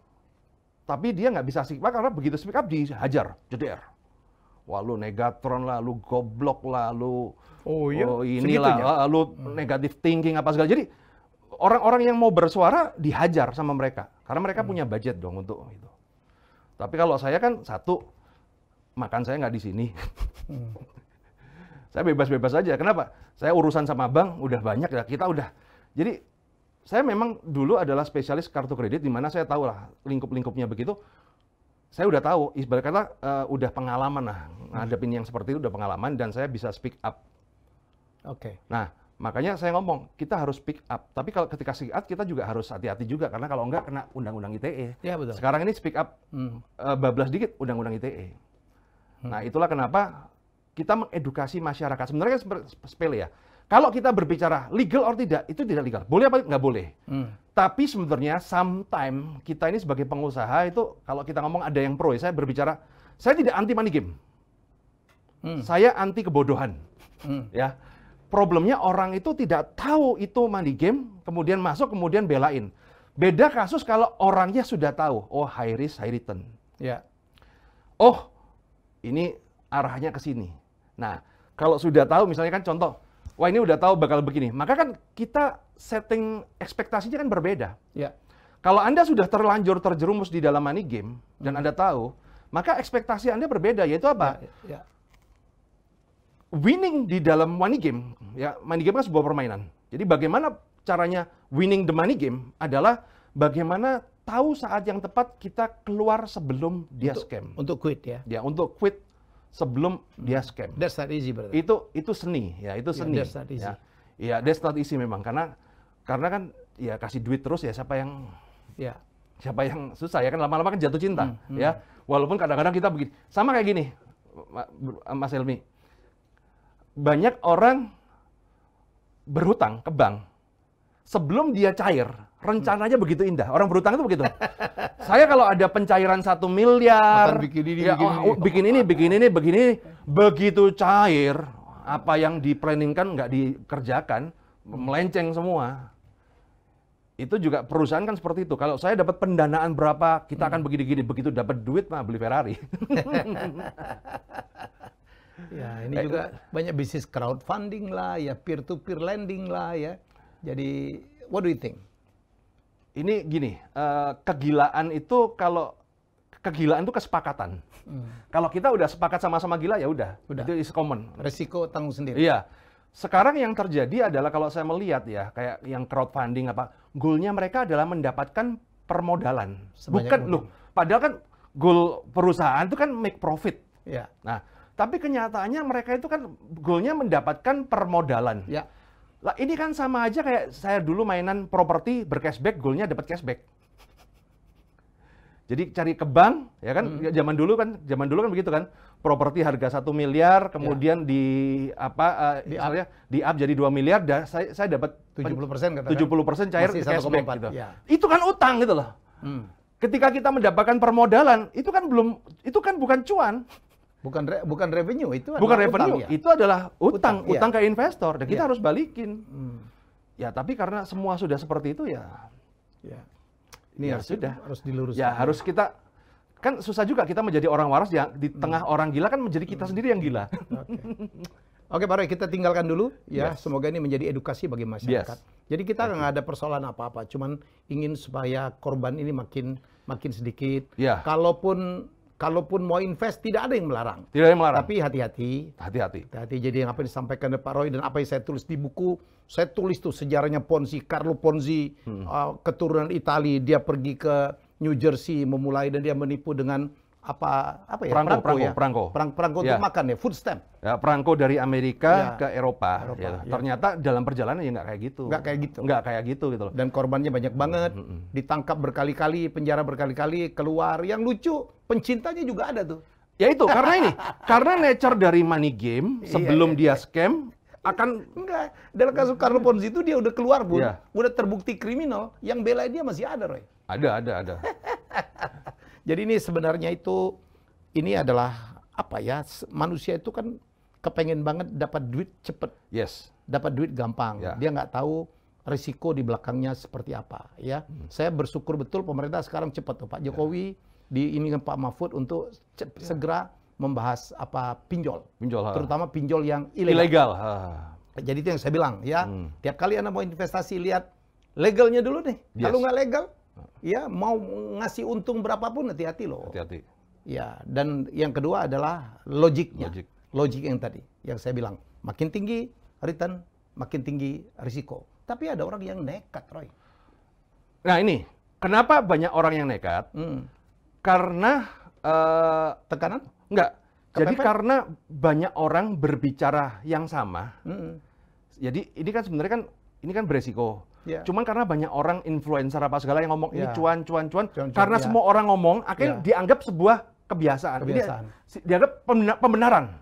tapi dia nggak bisa speak up karena begitu speak up dihajar, jeder. Wah lu negatron lah, lu goblok lah, lu inilah, lu negative thinking apa segala. Jadi orang-orang yang mau bersuara dihajar sama mereka. Karena mereka punya budget dong untuk itu. Tapi kalau saya kan satu, makan saya nggak di sini. Saya bebas-bebas aja. Kenapa? Saya urusan sama bank udah banyak ya. Kita udah. Jadi saya memang dulu adalah spesialis kartu kredit, di mana saya tahu lah lingkup-lingkupnya begitu. Saya udah tahu, ibarat kata udah pengalaman lah. Ngadepin yang seperti itu udah pengalaman dan saya bisa speak up. Oke. Nah, makanya saya ngomong, kita harus speak up. Tapi kalau ketika speak up, kita juga harus hati-hati juga. Karena kalau enggak, kena undang-undang ITE. Ya, betul. Sekarang ini speak up, bablas dikit, undang-undang ITE. Nah, itulah kenapa kita mengedukasi masyarakat. Sebenarnya sepele ya. Kalau kita berbicara legal or tidak, itu tidak legal. Boleh apa nggak boleh. Tapi sebenarnya sometimes kita ini sebagai pengusaha itu, kalau kita ngomong ada yang pro, saya berbicara, saya tidak anti money game. Saya anti kebodohan. Ya. Problemnya orang itu tidak tahu itu money game, kemudian masuk, kemudian belain. Beda kasus kalau orangnya sudah tahu, oh high risk, high return. Ya. Oh, ini arahnya ke sini. Nah, kalau sudah tahu, misalnya kan contoh, wah ini udah tahu bakal begini, maka kan kita setting ekspektasinya kan berbeda. Ya. Kalau Anda sudah terlanjur terjerumus di dalam money game, dan Anda tahu, maka ekspektasi Anda berbeda, yaitu apa? Ya. Winning di dalam money game, ya money game kan sebuah permainan. Jadi bagaimana caranya winning the money game adalah bagaimana tahu saat yang tepat kita keluar sebelum dia scam. Untuk quit ya? Ya, untuk quit sebelum dia scam. That's not easy, brother. Itu seni, ya itu seni. That's not easy. Ya, that's not easy memang karena kan ya kasih duit terus ya siapa yang susah ya kan lama-lama kan jatuh cinta ya. Walaupun kadang-kadang kita begini. Sama kayak gini, Mas Helmi. Banyak orang berhutang ke bank sebelum dia cair, rencananya begitu indah. Orang berhutang itu begitu. Saya kalau ada pencairan 1 miliar, bikin ini, begitu cair, apa yang di-planningkan nggak dikerjakan, melenceng semua. Itu juga perusahaan kan seperti itu. Kalau saya dapat pendanaan berapa, kita akan begini-gini, begitu dapat duit mah beli Ferrari. Ya, ini juga banyak bisnis crowdfunding lah, ya peer-to-peer lending lah, ya. Jadi, what do you think? Ini gini, kegilaan itu kegilaan itu kesepakatan. Kalau kita udah sepakat sama-sama gila ya udah. Itu is common. Resiko tanggung sendiri. Iya. Sekarang yang terjadi adalah kalau saya melihat ya, kayak yang crowdfunding goalnya mereka adalah mendapatkan permodalan. Bukan loh. Padahal kan goal perusahaan itu kan make profit. Ya. Nah, tapi kenyataannya mereka itu kan goalnya mendapatkan permodalan. Ya. Lah ini kan sama aja kayak saya dulu mainan properti bercashback, goalnya dapat cashback. Jadi cari ke bank, ya kan? Zaman dulu kan begitu kan. Properti harga 1 miliar, kemudian di up jadi 2 miliar, saya dapat 70% 70% cair cashback gitu. Ya. Itu kan utang gitu loh. Ketika kita mendapatkan permodalan, itu kan bukan cuan. Bukan revenue, itu bukan revenue, utang, ya? Itu adalah utang ke investor dan kita harus balikin. Ya, tapi karena semua sudah seperti itu ya. Ini ya harus diluruskan. Ya, harus kita kan susah juga kita menjadi orang waras yang di tengah orang gila kan menjadi kita sendiri yang gila. Oke, Pak Roy, kita tinggalkan dulu ya. Semoga ini menjadi edukasi bagi masyarakat. Jadi kita nggak ada persoalan apa-apa, cuman ingin supaya korban ini makin sedikit. Kalaupun mau invest, tidak ada yang melarang. Tidak ada yang melarang. Tapi hati-hati. Hati-hati. Jadi yang apa yang disampaikan oleh Pak Roy dan apa yang saya tulis di buku, saya tulis tuh sejarahnya Ponzi, Carlo Ponzi, keturunan Itali, dia pergi ke New Jersey memulai dan dia menipu dengan perangko untuk makan ya, food stamp. Ya, perangko dari Amerika ke Eropa. Ternyata dalam perjalanan ya nggak kayak gitu gitu loh. Dan korbannya banyak banget, ditangkap berkali-kali, penjara berkali-kali, keluar. Yang lucu, pencintanya juga ada tuh. Ya itu, karena nature dari money game sebelum dia scam enggak. Dalam kasus Carlo Ponzi itu dia udah keluar, Bu. Udah terbukti kriminal, yang bela dia masih ada, Roy. Ada. Jadi ini sebenarnya ini adalah manusia itu kan kepengen banget dapat duit cepet. Yes. Dapat duit gampang. Dia nggak tahu risiko di belakangnya seperti apa. Ya. Saya bersyukur betul pemerintah sekarang cepat tuh Pak Jokowi diinginkan Pak Mahfud untuk segera membahas pinjol. Terutama pinjol yang ilegal. Jadi itu yang saya bilang ya. Tiap kali Anda mau investasi lihat legalnya dulu nih. Yes. Kalau nggak legal, ya mau ngasih untung berapapun hati-hati loh. Hati-hati. Ya, dan yang kedua adalah logiknya. Logik yang tadi, yang saya bilang, makin tinggi return, makin tinggi risiko. Tapi ada orang yang nekat, Roy. Nah ini, kenapa banyak orang yang nekat? Karena tekanan? Enggak. Jadi karena banyak orang berbicara yang sama. Jadi ini kan sebenarnya kan ini kan beresiko. Cuman karena banyak orang influencer apa segala yang ngomong ini cuan. Karena semua orang ngomong, akhirnya dianggap sebuah kebiasaan. Dianggap pembenaran.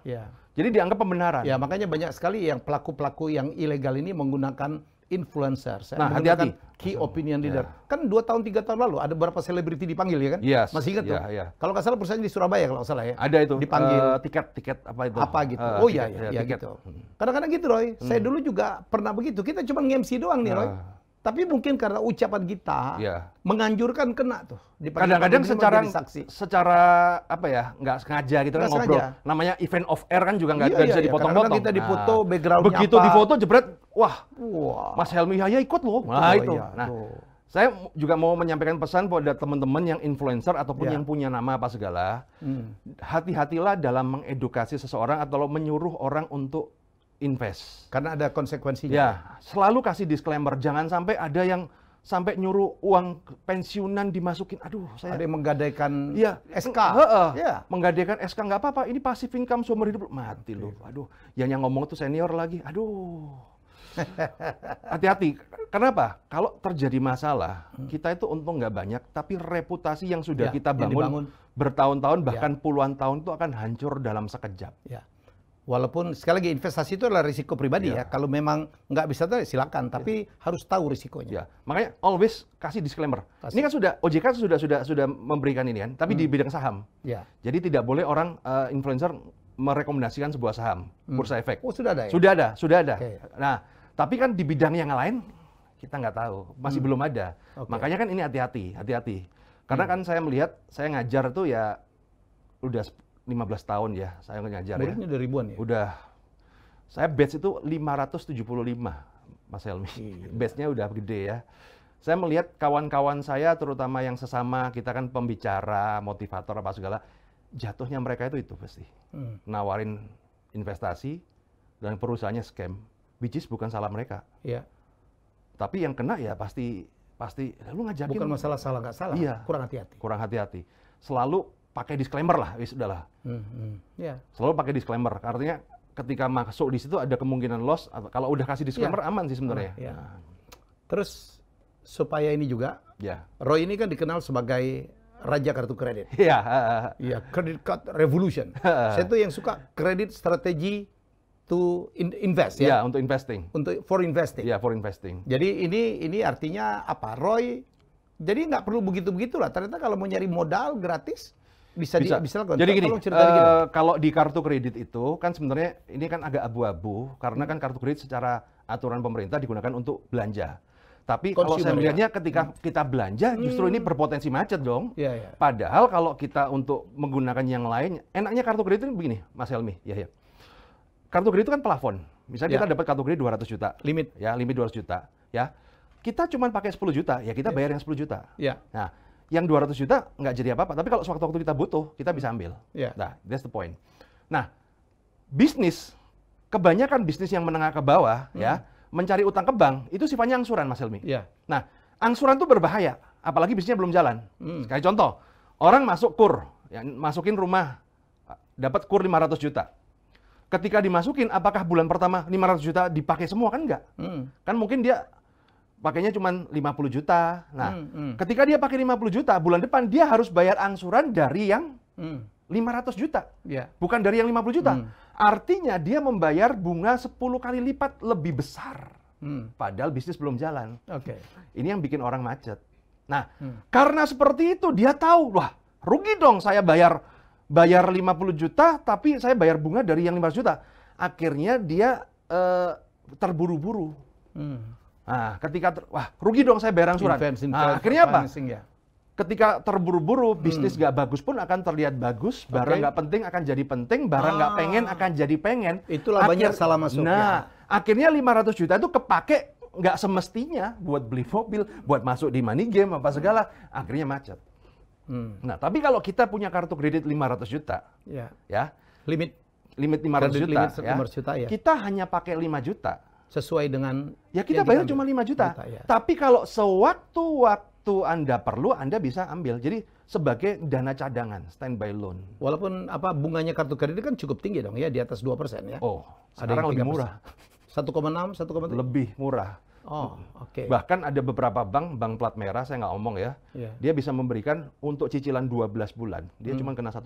Jadi dianggap pembenaran. Ya, makanya banyak sekali yang pelaku-pelaku yang ilegal ini menggunakan influencer. Nah, hati-hati. Key opinion leader. Kan 2 tahun 3 tahun lalu ada beberapa selebriti dipanggil ya kan? Yes. Masih ingat tuh? Kalau nggak salah perusahaan di Surabaya kalau nggak salah ya. Ada itu. Dipanggil. Tiket apa itu? Apa gitu. Iya gitu. Kadang-kadang gitu Roy. Saya dulu juga pernah begitu. Kita cuma nge-MC doang nih Roy. Tapi mungkin karena ucapan kita menganjurkan kena tuh. Kadang-kadang secara apa ya, nggak sengaja gitu kan ngobrol. Namanya event off air kan juga nggak bisa dipotong-potong. Kita dipoto backgroundnya begitu apa. Difoto jebret, wah Mas Helmy Yahya ikut loh. Nah itu. Nah saya juga mau menyampaikan pesan pada teman-teman yang influencer ataupun yang punya nama apa segala. Hati-hatilah dalam mengedukasi seseorang atau menyuruh orang untuk invest. Karena ada konsekuensinya. Ya, selalu kasih disclaimer. Jangan sampai ada yang sampai nyuruh uang pensiunan dimasukin. Aduh, ada yang menggadaikan SK. Menggadaikan SK nggak apa-apa. Ini passive income seumur hidup. Mati loh. Aduh, yang ngomong itu senior lagi. Aduh. Hati-hati. Kenapa? Kalau terjadi masalah, kita itu untung nggak banyak, tapi reputasi yang sudah kita bangun bertahun-tahun, bahkan puluhan tahun itu akan hancur dalam sekejap. Walaupun sekali lagi investasi itu adalah risiko pribadi ya. Kalau memang nggak bisa tuh silakan, tapi harus tahu risikonya. Makanya always kasih disclaimer. Ini kan OJK sudah memberikan ini kan, tapi di bidang saham. Jadi tidak boleh orang influencer merekomendasikan sebuah saham, Bursa Efek. Oh sudah ada ya? Sudah ada. Nah, tapi kan di bidang yang lain kita nggak tahu, masih belum ada. Makanya kan ini hati-hati. Karena kan saya melihat, saya ngajar tuh ya udah 15 tahun ya, saya ngajar. Muridnya udah ribuan ya? Udah. Saya batch itu 575, Mas Helmy. Batch-nya udah gede ya. Saya melihat kawan-kawan saya, terutama yang sesama, kita kan pembicara, motivator, apa segala, jatuhnya mereka itu pasti. Nawarin investasi, dan perusahaannya scam. Which is bukan salah mereka. Tapi yang kena ya pasti lu ngajakin. Bukan masalah salah nggak salah, kurang hati-hati. Selalu pakai disclaimer lah, sudahlah. Selalu pakai disclaimer. Artinya ketika masuk di situ ada kemungkinan loss. Kalau udah kasih disclaimer aman sih sebenarnya. Terus supaya ini juga, Roy ini kan dikenal sebagai raja kartu kredit. Credit card revolution. Saya tuh yang suka kredit strategi to invest ya. Untuk investing. For investing. For investing. Jadi ini artinya apa? Roy jadi nggak perlu begitu-begitu lah. Ternyata kalau mau nyari modal gratis bisa lakukan. Jadi gini, kalau di kartu kredit itu kan sebenarnya ini kan agak abu-abu karena kan kartu kredit secara aturan pemerintah digunakan untuk belanja. Tapi kalau saya melihatnya ketika kita belanja justru ini berpotensi macet dong. Padahal kalau kita untuk menggunakan yang lain, enaknya kartu kredit itu begini, Mas Helmy. Kartu kredit itu kan plafon. Misalnya kita dapat kartu kredit 200 juta. Limit 200 juta. Kita cuma pakai 10 juta, ya kita bayar yang 10 juta. Nah, yang 200 juta nggak jadi apa-apa, tapi kalau sewaktu-waktu kita butuh, kita bisa ambil. Nah, that's the point. Nah, bisnis, kebanyakan bisnis yang menengah ke bawah, mencari utang ke bank, itu sifatnya angsuran, Mas Helmy. Nah, angsuran itu berbahaya, apalagi bisnisnya belum jalan. Kayak contoh, orang masuk KUR, masukin rumah, dapat KUR 500 juta. Ketika dimasukin, apakah bulan pertama 500 juta dipakai semua? Kan enggak. Kan mungkin dia pakainya cuma 50 juta. Nah, ketika dia pakai 50 juta, bulan depan dia harus bayar angsuran dari yang 500 juta. Bukan dari yang 50 juta. Artinya dia membayar bunga 10 kali lipat lebih besar. Padahal bisnis belum jalan. Ini yang bikin orang macet. Nah, karena seperti itu dia tahu, wah rugi dong saya bayar 50 juta, tapi saya bayar bunga dari yang 500 juta. Akhirnya dia terburu-buru. Nah, ketika wah rugi dong saya bayar angsuran. Akhirnya apa? Ketika terburu-buru, bisnis nggak bagus pun akan terlihat bagus, barang nggak penting akan jadi penting, barang nggak pengen akan jadi pengen. Itulah banyak salah masuk. Nah, akhirnya 500 juta itu kepake nggak semestinya buat beli mobil, buat masuk di money game apa segala, akhirnya macet. Nah, tapi kalau kita punya kartu kredit 500 juta, ya limit 500 juta, ya, 500 juta, ya, kita hanya pakai 5 juta. Sesuai dengan ya kita bayar cuma 5 juta. Ya. Tapi kalau sewaktu-waktu Anda perlu, Anda bisa ambil. Jadi sebagai dana cadangan, standby loan. Walaupun bunganya kartu kredit kan cukup tinggi dong ya, di atas 2% ya. Oh, sekarang lebih murah. 1,6, 1,7? Lebih murah. Oh, oke. Bahkan ada beberapa bank plat merah, saya nggak ngomong ya, dia bisa memberikan untuk cicilan 12 bulan, dia cuma kena 1%.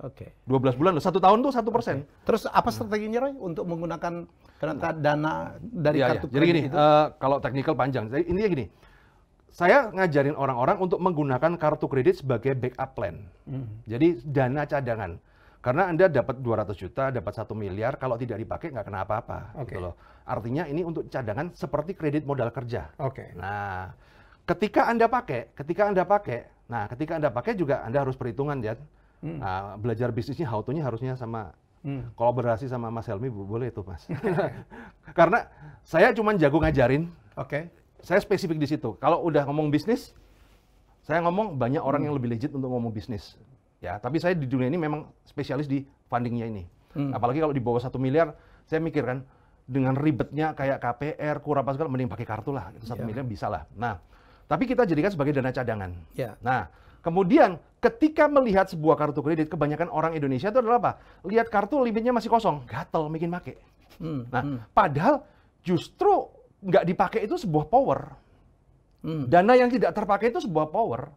Oke. 12 bulan, 1 tahun tuh 1%. Terus apa strateginya, Roy, untuk menggunakan dana dari kartu kredit jadi gini, itu? kalau teknikal panjang. Jadi intinya gini, saya ngajarin orang-orang untuk menggunakan kartu kredit sebagai backup plan. Jadi dana cadangan. Karena Anda dapat 200 juta, dapat 1 miliar, kalau tidak dipakai nggak kena apa-apa. Gitu loh. Artinya ini untuk cadangan seperti kredit modal kerja. Nah, ketika Anda pakai juga Anda harus perhitungan ya. Nah, belajar bisnisnya how to-nya harusnya sama kolaborasi sama Mas Helmi, boleh itu Mas. Karena saya cuma jago ngajarin. Saya spesifik di situ. Kalau udah ngomong bisnis, saya ngomong banyak orang yang lebih legit untuk ngomong bisnis. Ya, tapi saya di dunia ini memang spesialis di fundingnya ini. Apalagi kalau di bawah 1 miliar, saya mikir kan, dengan ribetnya kayak KPR, kurang apa segala, mending pakai kartu lah. 1 miliar bisa lah. Nah, tapi kita jadikan sebagai dana cadangan. Nah, kemudian ketika melihat sebuah kartu kredit, kebanyakan orang Indonesia itu adalah apa? Lihat kartu limitnya masih kosong, gatel, bikin make. Nah, padahal justru nggak dipakai itu sebuah power. Dana yang tidak terpakai itu sebuah power.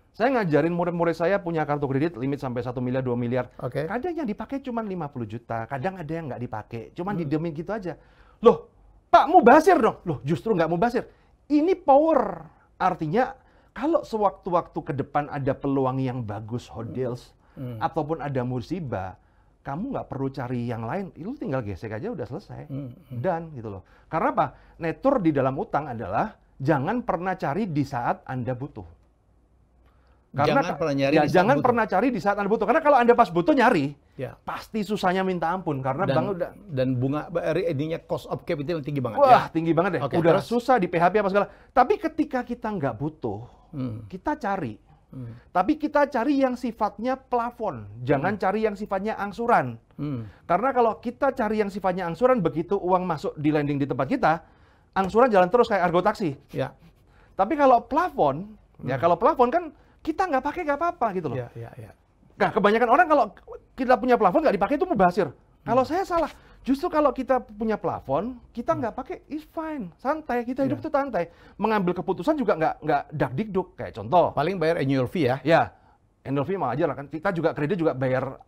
Saya ngajarin murid-murid saya punya kartu kredit limit sampai 1 miliar, 2 miliar. Kadang yang dipakai cuma 50 juta, kadang ada yang nggak dipakai, cuma didemin gitu aja. Loh, Pak, mubazir dong. Loh, justru nggak mubazir. Ini power. Artinya, kalau sewaktu-waktu ke depan ada peluang yang bagus, hot deals, ataupun ada musibah, kamu nggak perlu cari yang lain, itu tinggal gesek aja udah selesai. Dan gitu loh. Karena apa? Netur di dalam utang adalah jangan pernah cari di saat Anda butuh. Karena jangan pernah cari di saat Anda butuh. Karena kalau Anda pas butuh nyari, pasti susahnya minta ampun. Karena bank udah bunga ininya cost of capital tinggi banget. Wah, tinggi banget deh. Udah susah di PHP apa segala. Tapi ketika kita nggak butuh, kita cari. Tapi kita cari yang sifatnya plafon. Jangan cari yang sifatnya angsuran. Karena kalau kita cari yang sifatnya angsuran, begitu uang masuk di lending di tempat kita, angsuran jalan terus kayak argo taksi. Tapi kalau plafon, kalau plafon kan kita nggak pakai nggak apa-apa gitu loh. Nah, kebanyakan orang kalau kita punya plafon nggak dipakai itu mubazir. Kalau saya salah. Justru kalau kita punya plafon, kita nggak pakai, is fine, santai. Kita hidup itu santai. Mengambil keputusan juga nggak dak-dikduk. Kayak contoh. Paling bayar annual fee ya? Ya, annual fee mah aja lah kan. Kita juga kredit juga bayar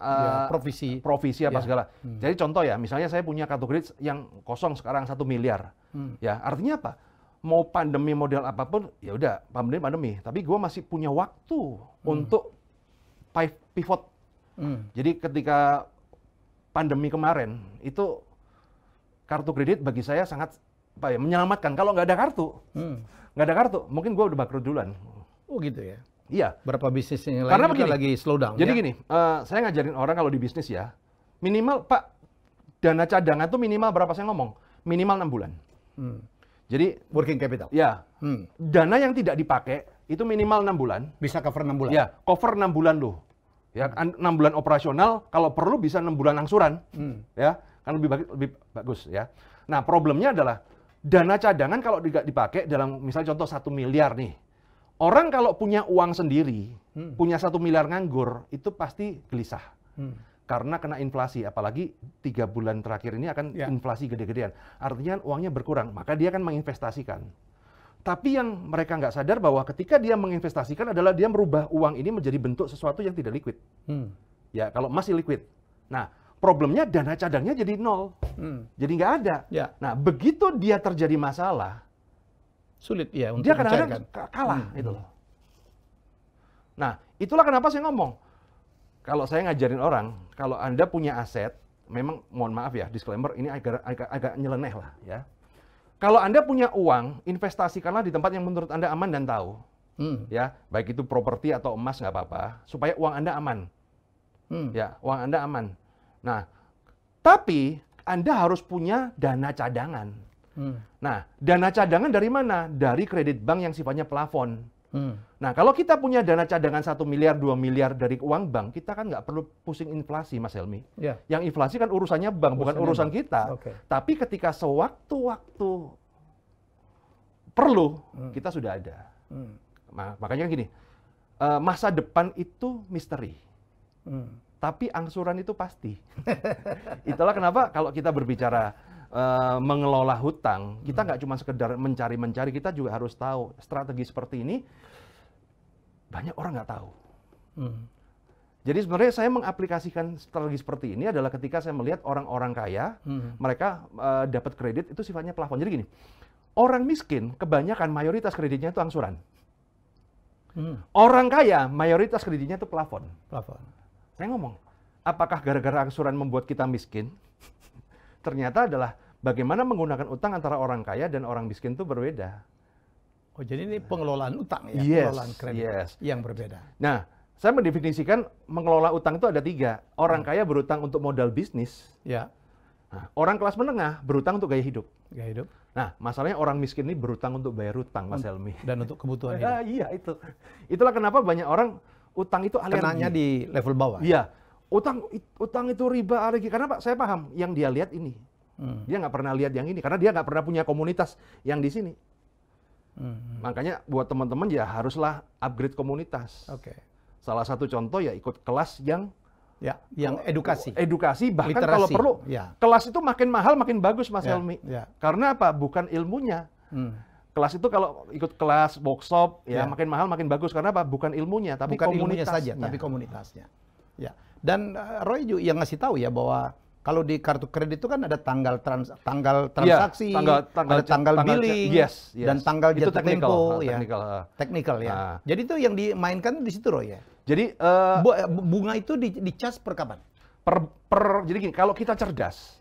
provisi apa segala. Jadi contoh ya, misalnya saya punya kartu kredit yang kosong sekarang 1 miliar. Ya, artinya apa? Mau pandemi model apapun, ya udah pandemi. Tapi gue masih punya waktu untuk pivot. Jadi ketika pandemi kemarin itu kartu kredit bagi saya sangat menyelamatkan. Kalau nggak ada kartu, mungkin gue udah bangkrut duluan. Oh gitu ya? Iya. Berapa bisnis yang lain juga lagi slow down. Jadi gini, saya ngajarin orang kalau di bisnis ya, minimal Pak, dana cadangan tuh minimal berapa saya ngomong? Minimal 6 bulan. Jadi working capital. Ya. Dana yang tidak dipakai itu minimal 6 bulan. Bisa cover 6 bulan. Ya, cover 6 bulan loh. Ya, 6 bulan operasional, kalau perlu bisa 6 bulan angsuran. Ya, kan lebih bagus ya. Nah, problemnya adalah dana cadangan kalau tidak dipakai dalam misalnya contoh 1 miliar nih. Orang kalau punya uang sendiri, punya 1 miliar nganggur, itu pasti gelisah. Karena kena inflasi, apalagi 3 bulan terakhir ini akan inflasi gede-gedean. Artinya uangnya berkurang, maka dia akan menginvestasikan. Tapi yang mereka nggak sadar bahwa ketika dia menginvestasikan adalah dia merubah uang ini menjadi bentuk sesuatu yang tidak liquid. Ya, kalau masih liquid. Nah, problemnya dana cadangnya jadi nol. Jadi nggak ada. Nah, begitu dia terjadi masalah, sulit ya untuk dia kadang-kadang kalah itu loh. Nah, itulah kenapa saya ngomong. Kalau saya ngajarin orang, kalau Anda punya aset, memang mohon maaf ya, disclaimer, ini agak nyeleneh lah ya. Kalau Anda punya uang, investasikanlah di tempat yang menurut Anda aman dan tahu. Ya, baik itu properti atau emas nggak apa-apa, supaya uang Anda aman. Ya, uang Anda aman. Nah, tapi Anda harus punya dana cadangan. Nah, dana cadangan dari mana? Dari kredit bank yang sifatnya plafon. Nah, kalau kita punya dana cadangan 1 miliar, 2 miliar dari uang bank, kita kan nggak perlu pusing inflasi, Mas Helmi. Yang inflasi kan urusannya bank, bukan urusan kita. Tapi ketika sewaktu-waktu perlu, kita sudah ada. Makanya gini, masa depan itu misteri. Tapi angsuran itu pasti. Itulah kenapa kalau kita berbicara mengelola hutang, kita nggak cuma sekedar mencari-mencari, kita juga harus tahu strategi seperti ini banyak orang nggak tahu. Jadi sebenarnya saya mengaplikasikan strategi seperti ini adalah ketika saya melihat orang-orang kaya, mereka dapat kredit itu sifatnya plafon. Jadi gini, orang miskin kebanyakan mayoritas kreditnya itu angsuran. Orang kaya mayoritas kreditnya itu plafon. Saya ngomong, apakah gara-gara angsuran membuat kita miskin? Ternyata adalah bagaimana menggunakan utang antara orang kaya dan orang miskin itu berbeda. Oh, jadi ini pengelolaan utang ya, pengelolaan kredit yang berbeda. Nah, saya mendefinisikan mengelola utang itu ada 3. Orang kaya berutang untuk modal bisnis. Nah, orang kelas menengah berutang untuk gaya hidup. Nah, masalahnya orang miskin ini berutang untuk bayar utang, Mas Helmi. Dan untuk kebutuhan hidup. Iya, itu. Itulah kenapa banyak orang utang itu alergi. Kenanya di level bawah. Iya. Utang itu riba alergi. Karena Pak, saya paham yang dia lihat ini. Dia nggak pernah lihat yang ini. Karena dia nggak pernah punya komunitas yang di sini. Makanya buat teman-teman ya haruslah upgrade komunitas. Salah satu contoh ya ikut kelas yang edukasi. Bahkan literasi. Kalau perlu, kelas itu makin mahal makin bagus, Mas Helmi. Karena apa? Bukan ilmunya. Kelas itu kalau ikut kelas workshop makin mahal makin bagus. Karena apa? Bukan ilmunya, tapi bukan ilmunya komunitasnya. saja, tapi komunitasnya. Dan Roy juga yang ngasih tahu ya bahwa kalau di kartu kredit itu kan ada tanggal transaksi, ada tanggal billing, dan tanggal jatuh tempo, teknikal ya. Jadi itu yang dimainkan di situ, Roy ya. Jadi bunga itu dicas per kapan? Jadi gini, kalau kita cerdas,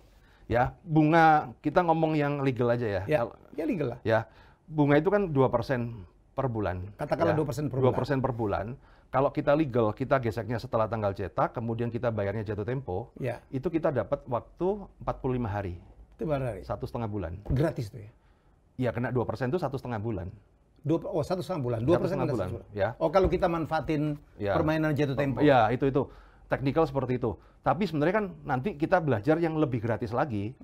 ya bunga kita ngomong yang legal aja ya. Ya legal lah. Ya, bunga itu kan 2% per bulan. Katakanlah 2% per bulan. 2% per bulan. Kalau kita legal, kita geseknya setelah tanggal cetak, kemudian kita bayarnya jatuh tempo, itu kita dapat waktu 45 hari. 1,5 bulan. Gratis tuh ya? Iya, kena 2% itu 1,5 bulan. 1,5 bulan. 2% bulan. Ya. Oh, kalau kita manfaatin permainan jatuh tempo. Iya, itu. Teknikal seperti itu. Tapi sebenarnya kan nanti kita belajar yang lebih gratis lagi.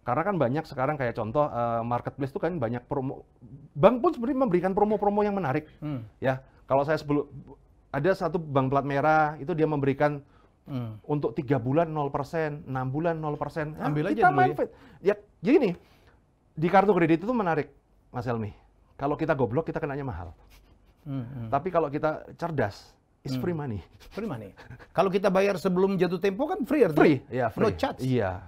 Karena kan banyak sekarang kayak contoh marketplace itu kan banyak promo. Bank pun sebenarnya memberikan promo-promo yang menarik. Ya, kalau saya ada satu bank plat merah itu dia memberikan untuk 3 bulan 0%, 6 bulan 0%. Ambil aja kita dulu ya. Jadi nih, di kartu kredit itu menarik, Mas Helmi. Kalau kita goblok, kita kenanya mahal. Tapi kalau kita cerdas, it's free money. Free money. Kalau kita bayar sebelum jatuh tempo kan free artinya? Free, ya free. No charge. Iya.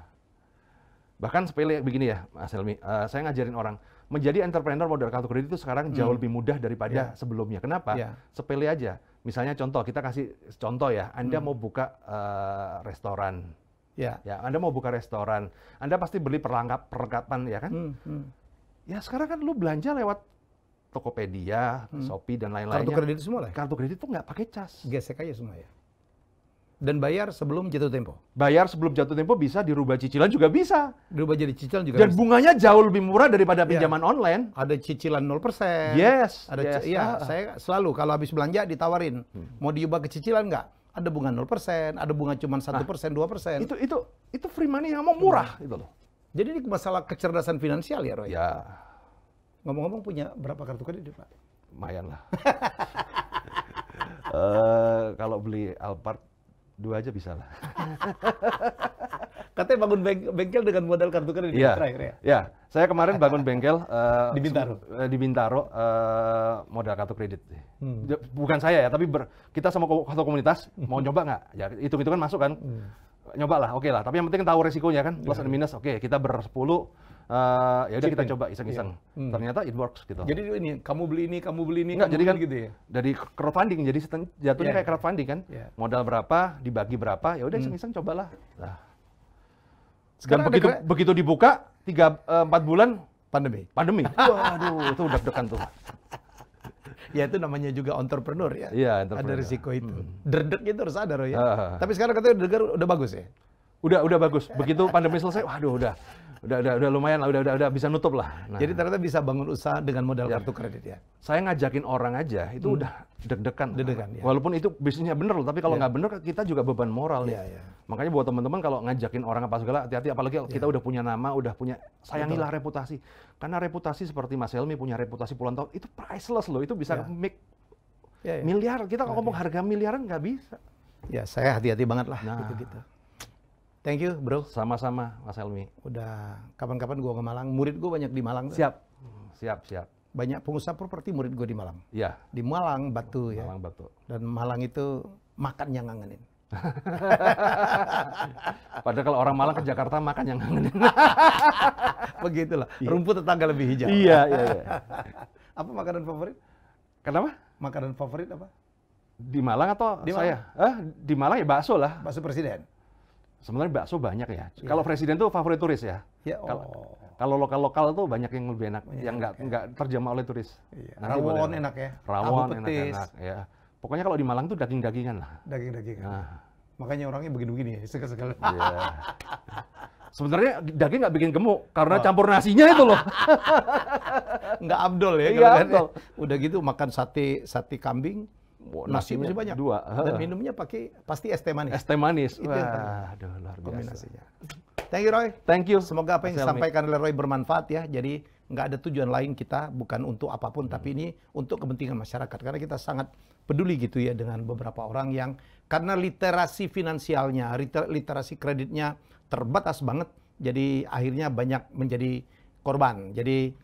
Bahkan sepele begini ya, Mas Helmi. Saya ngajarin orang, menjadi entrepreneur modal kartu kredit itu sekarang jauh lebih mudah daripada sebelumnya. Kenapa? Sepele aja. Misalnya contoh, kita kasih contoh ya, Anda mau buka restoran. Ya, Anda mau buka restoran. Anda pasti beli perlengkapan ya kan? Ya sekarang kan lu belanja lewat Tokopedia, Shopee dan lain-lainnya. Kartu kredit semua lah. Kartu kredit tuh nggak pakai cas. Gesek aja semua ya. Dan bayar sebelum jatuh tempo. Bayar sebelum jatuh tempo bisa, dirubah cicilan juga bisa. Dirubah jadi cicilan juga dan bisa. Bunganya jauh lebih murah daripada pinjaman online. Ada cicilan 0%. Yes. Ada saya selalu kalau habis belanja ditawarin, mau diubah ke cicilan nggak? Ada bunga 0%, ada bunga cuma 1%, 2%. Itu free money yang mau murah itu loh. Jadi ini masalah kecerdasan finansial ya, Roy? Ya. Ngomong-ngomong punya berapa kartu kredit, Pak? Lumayan lah. Kalau beli Alphard 2 aja bisa lah. Katanya bangun bengkel dengan modal kartu kredit terakhir ya? Ya, saya kemarin bangun bengkel di Bintaro, modal kartu kredit. Bukan saya ya, tapi kita sama satu komunitas mau nyoba nggak? Ya hitung-hitungan masuk kan? Nyoba lah, oke lah. Tapi yang penting tahu resikonya kan, plus dan minus. Oke, kita ber-10. Ya udah kita coba iseng-iseng. Ternyata it works gitu. Jadi ini kamu beli ini, Enggak, jadi kan gitu ya. Dari crowdfunding, jadi jatuhnya kayak crowdfunding kan. Modal berapa, dibagi berapa, ya udah iseng-iseng cobalah. Nah. Dan begitu dibuka 4 bulan pandemi. Waduh, itu udah deg-degan tuh. Ya itu namanya juga entrepreneur ya. Iya, ada risiko itu. Derdek itu harus ada ya. Tapi sekarang katanya udah bagus ya. Udah bagus. Begitu pandemi selesai, waduh udah. Udah lumayan lah, udah bisa nutup lah. Jadi ternyata bisa bangun usaha dengan modal kartu kredit ya. Saya ngajakin orang aja itu udah deg-degan. Ya. Walaupun itu bisnisnya bener loh, tapi kalau nggak bener kita juga beban moral nih. Makanya buat teman-teman kalau ngajakin orang apa segala, hati-hati, apalagi kita udah punya nama, udah punya, sayangilah reputasi. Karena reputasi seperti Mas Helmy punya reputasi puluhan tahun, itu priceless loh, itu bisa make miliar. Kita ngomong harga miliaran nggak bisa. Ya, saya hati-hati banget lah gitu-gitu. Thank you, bro. Sama-sama, Mas Helmy. Udah kapan-kapan gua ke Malang. Murid gua banyak di Malang. Siap. Banyak pengusaha properti murid gua di Malang. Iya. Di Malang, Batu ya. Malang, Batu. Dan Malang itu makan yang ngangenin. Padahal kalau orang Malang ke Jakarta makan yang ngangenin. Begitulah. Rumput tetangga lebih hijau. Iya. Apa makanan favorit? Kenapa? Makanan favorit apa? Di Malang atau di saya? Di Malang ya bakso lah. Bakso presiden. Sebenarnya bakso banyak ya. Kalau presiden tuh favorit turis ya. Kalau lokal-lokal tuh banyak yang lebih enak, yang nggak terjamah oleh turis. Rawon enak ya. Rawon enak ya. Pokoknya kalau di Malang tuh daging-dagingan lah. Daging-dagingan. Makanya orangnya begini-begini, sekali-sekali. Sebenarnya daging nggak bikin gemuk karena campur nasinya itu loh. Nggak abdol ya. Iya, abdol. Udah gitu makan sate kambing. Nasi masih banyak. 2. Dan minumnya pasti es teh manis. Es teh manis. Itu yang aduh, luar biasa. Kombinasinya. Thank you, Roy. Thank you. Semoga apa yang disampaikan oleh Roy bermanfaat ya. Jadi nggak ada tujuan lain kita, bukan untuk apapun, tapi ini untuk kepentingan masyarakat. Karena kita sangat peduli gitu ya dengan beberapa orang yang karena literasi finansialnya, literasi kreditnya terbatas banget. Jadi akhirnya banyak menjadi korban. Jadi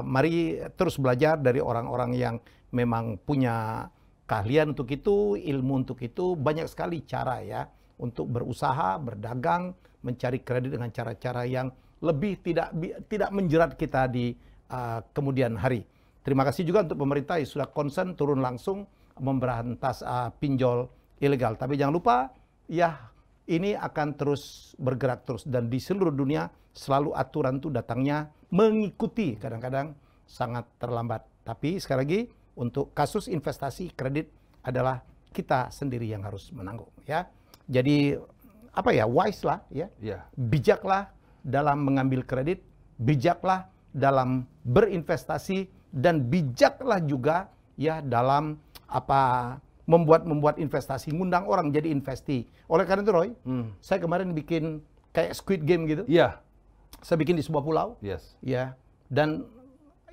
mari terus belajar dari orang-orang yang memang punya keahlian untuk itu, ilmu untuk itu, banyak sekali cara ya untuk berusaha, berdagang, mencari kredit dengan cara-cara yang lebih tidak menjerat kita di kemudian hari. Terima kasih juga untuk pemerintah yang sudah concern turun langsung memberantas pinjol ilegal. Tapi jangan lupa ya ini akan terus bergerak terus dan di seluruh dunia selalu aturan itu datangnya mengikuti, kadang-kadang sangat terlambat. Tapi sekali lagi untuk kasus investasi kredit adalah kita sendiri yang harus menanggung ya. Jadi apa ya, wise lah ya. Bijaklah dalam mengambil kredit, bijaklah dalam berinvestasi dan bijaklah juga ya dalam membuat investasi, ngundang orang jadi investi. Oleh karena itu Roy, saya kemarin bikin kayak Squid Game gitu. Iya. Saya bikin di sebuah pulau. Yes. Ya. Dan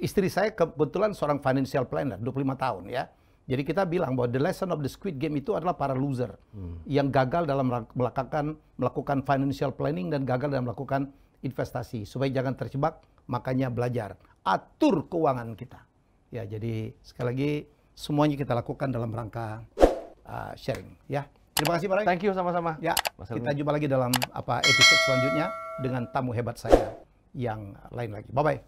istri saya kebetulan seorang financial planner, 25 tahun ya. Jadi kita bilang bahwa the lesson of the Squid Game itu adalah para loser yang gagal dalam melakukan financial planning dan gagal dalam melakukan investasi. Supaya jangan terjebak, makanya belajar. Atur keuangan kita. Ya, jadi sekali lagi semuanya kita lakukan dalam rangka sharing ya. Terima kasih Pak Roy. Thank you, sama-sama. Ya, kita jumpa lagi dalam episode selanjutnya dengan tamu hebat saya yang lain lagi. Bye-bye.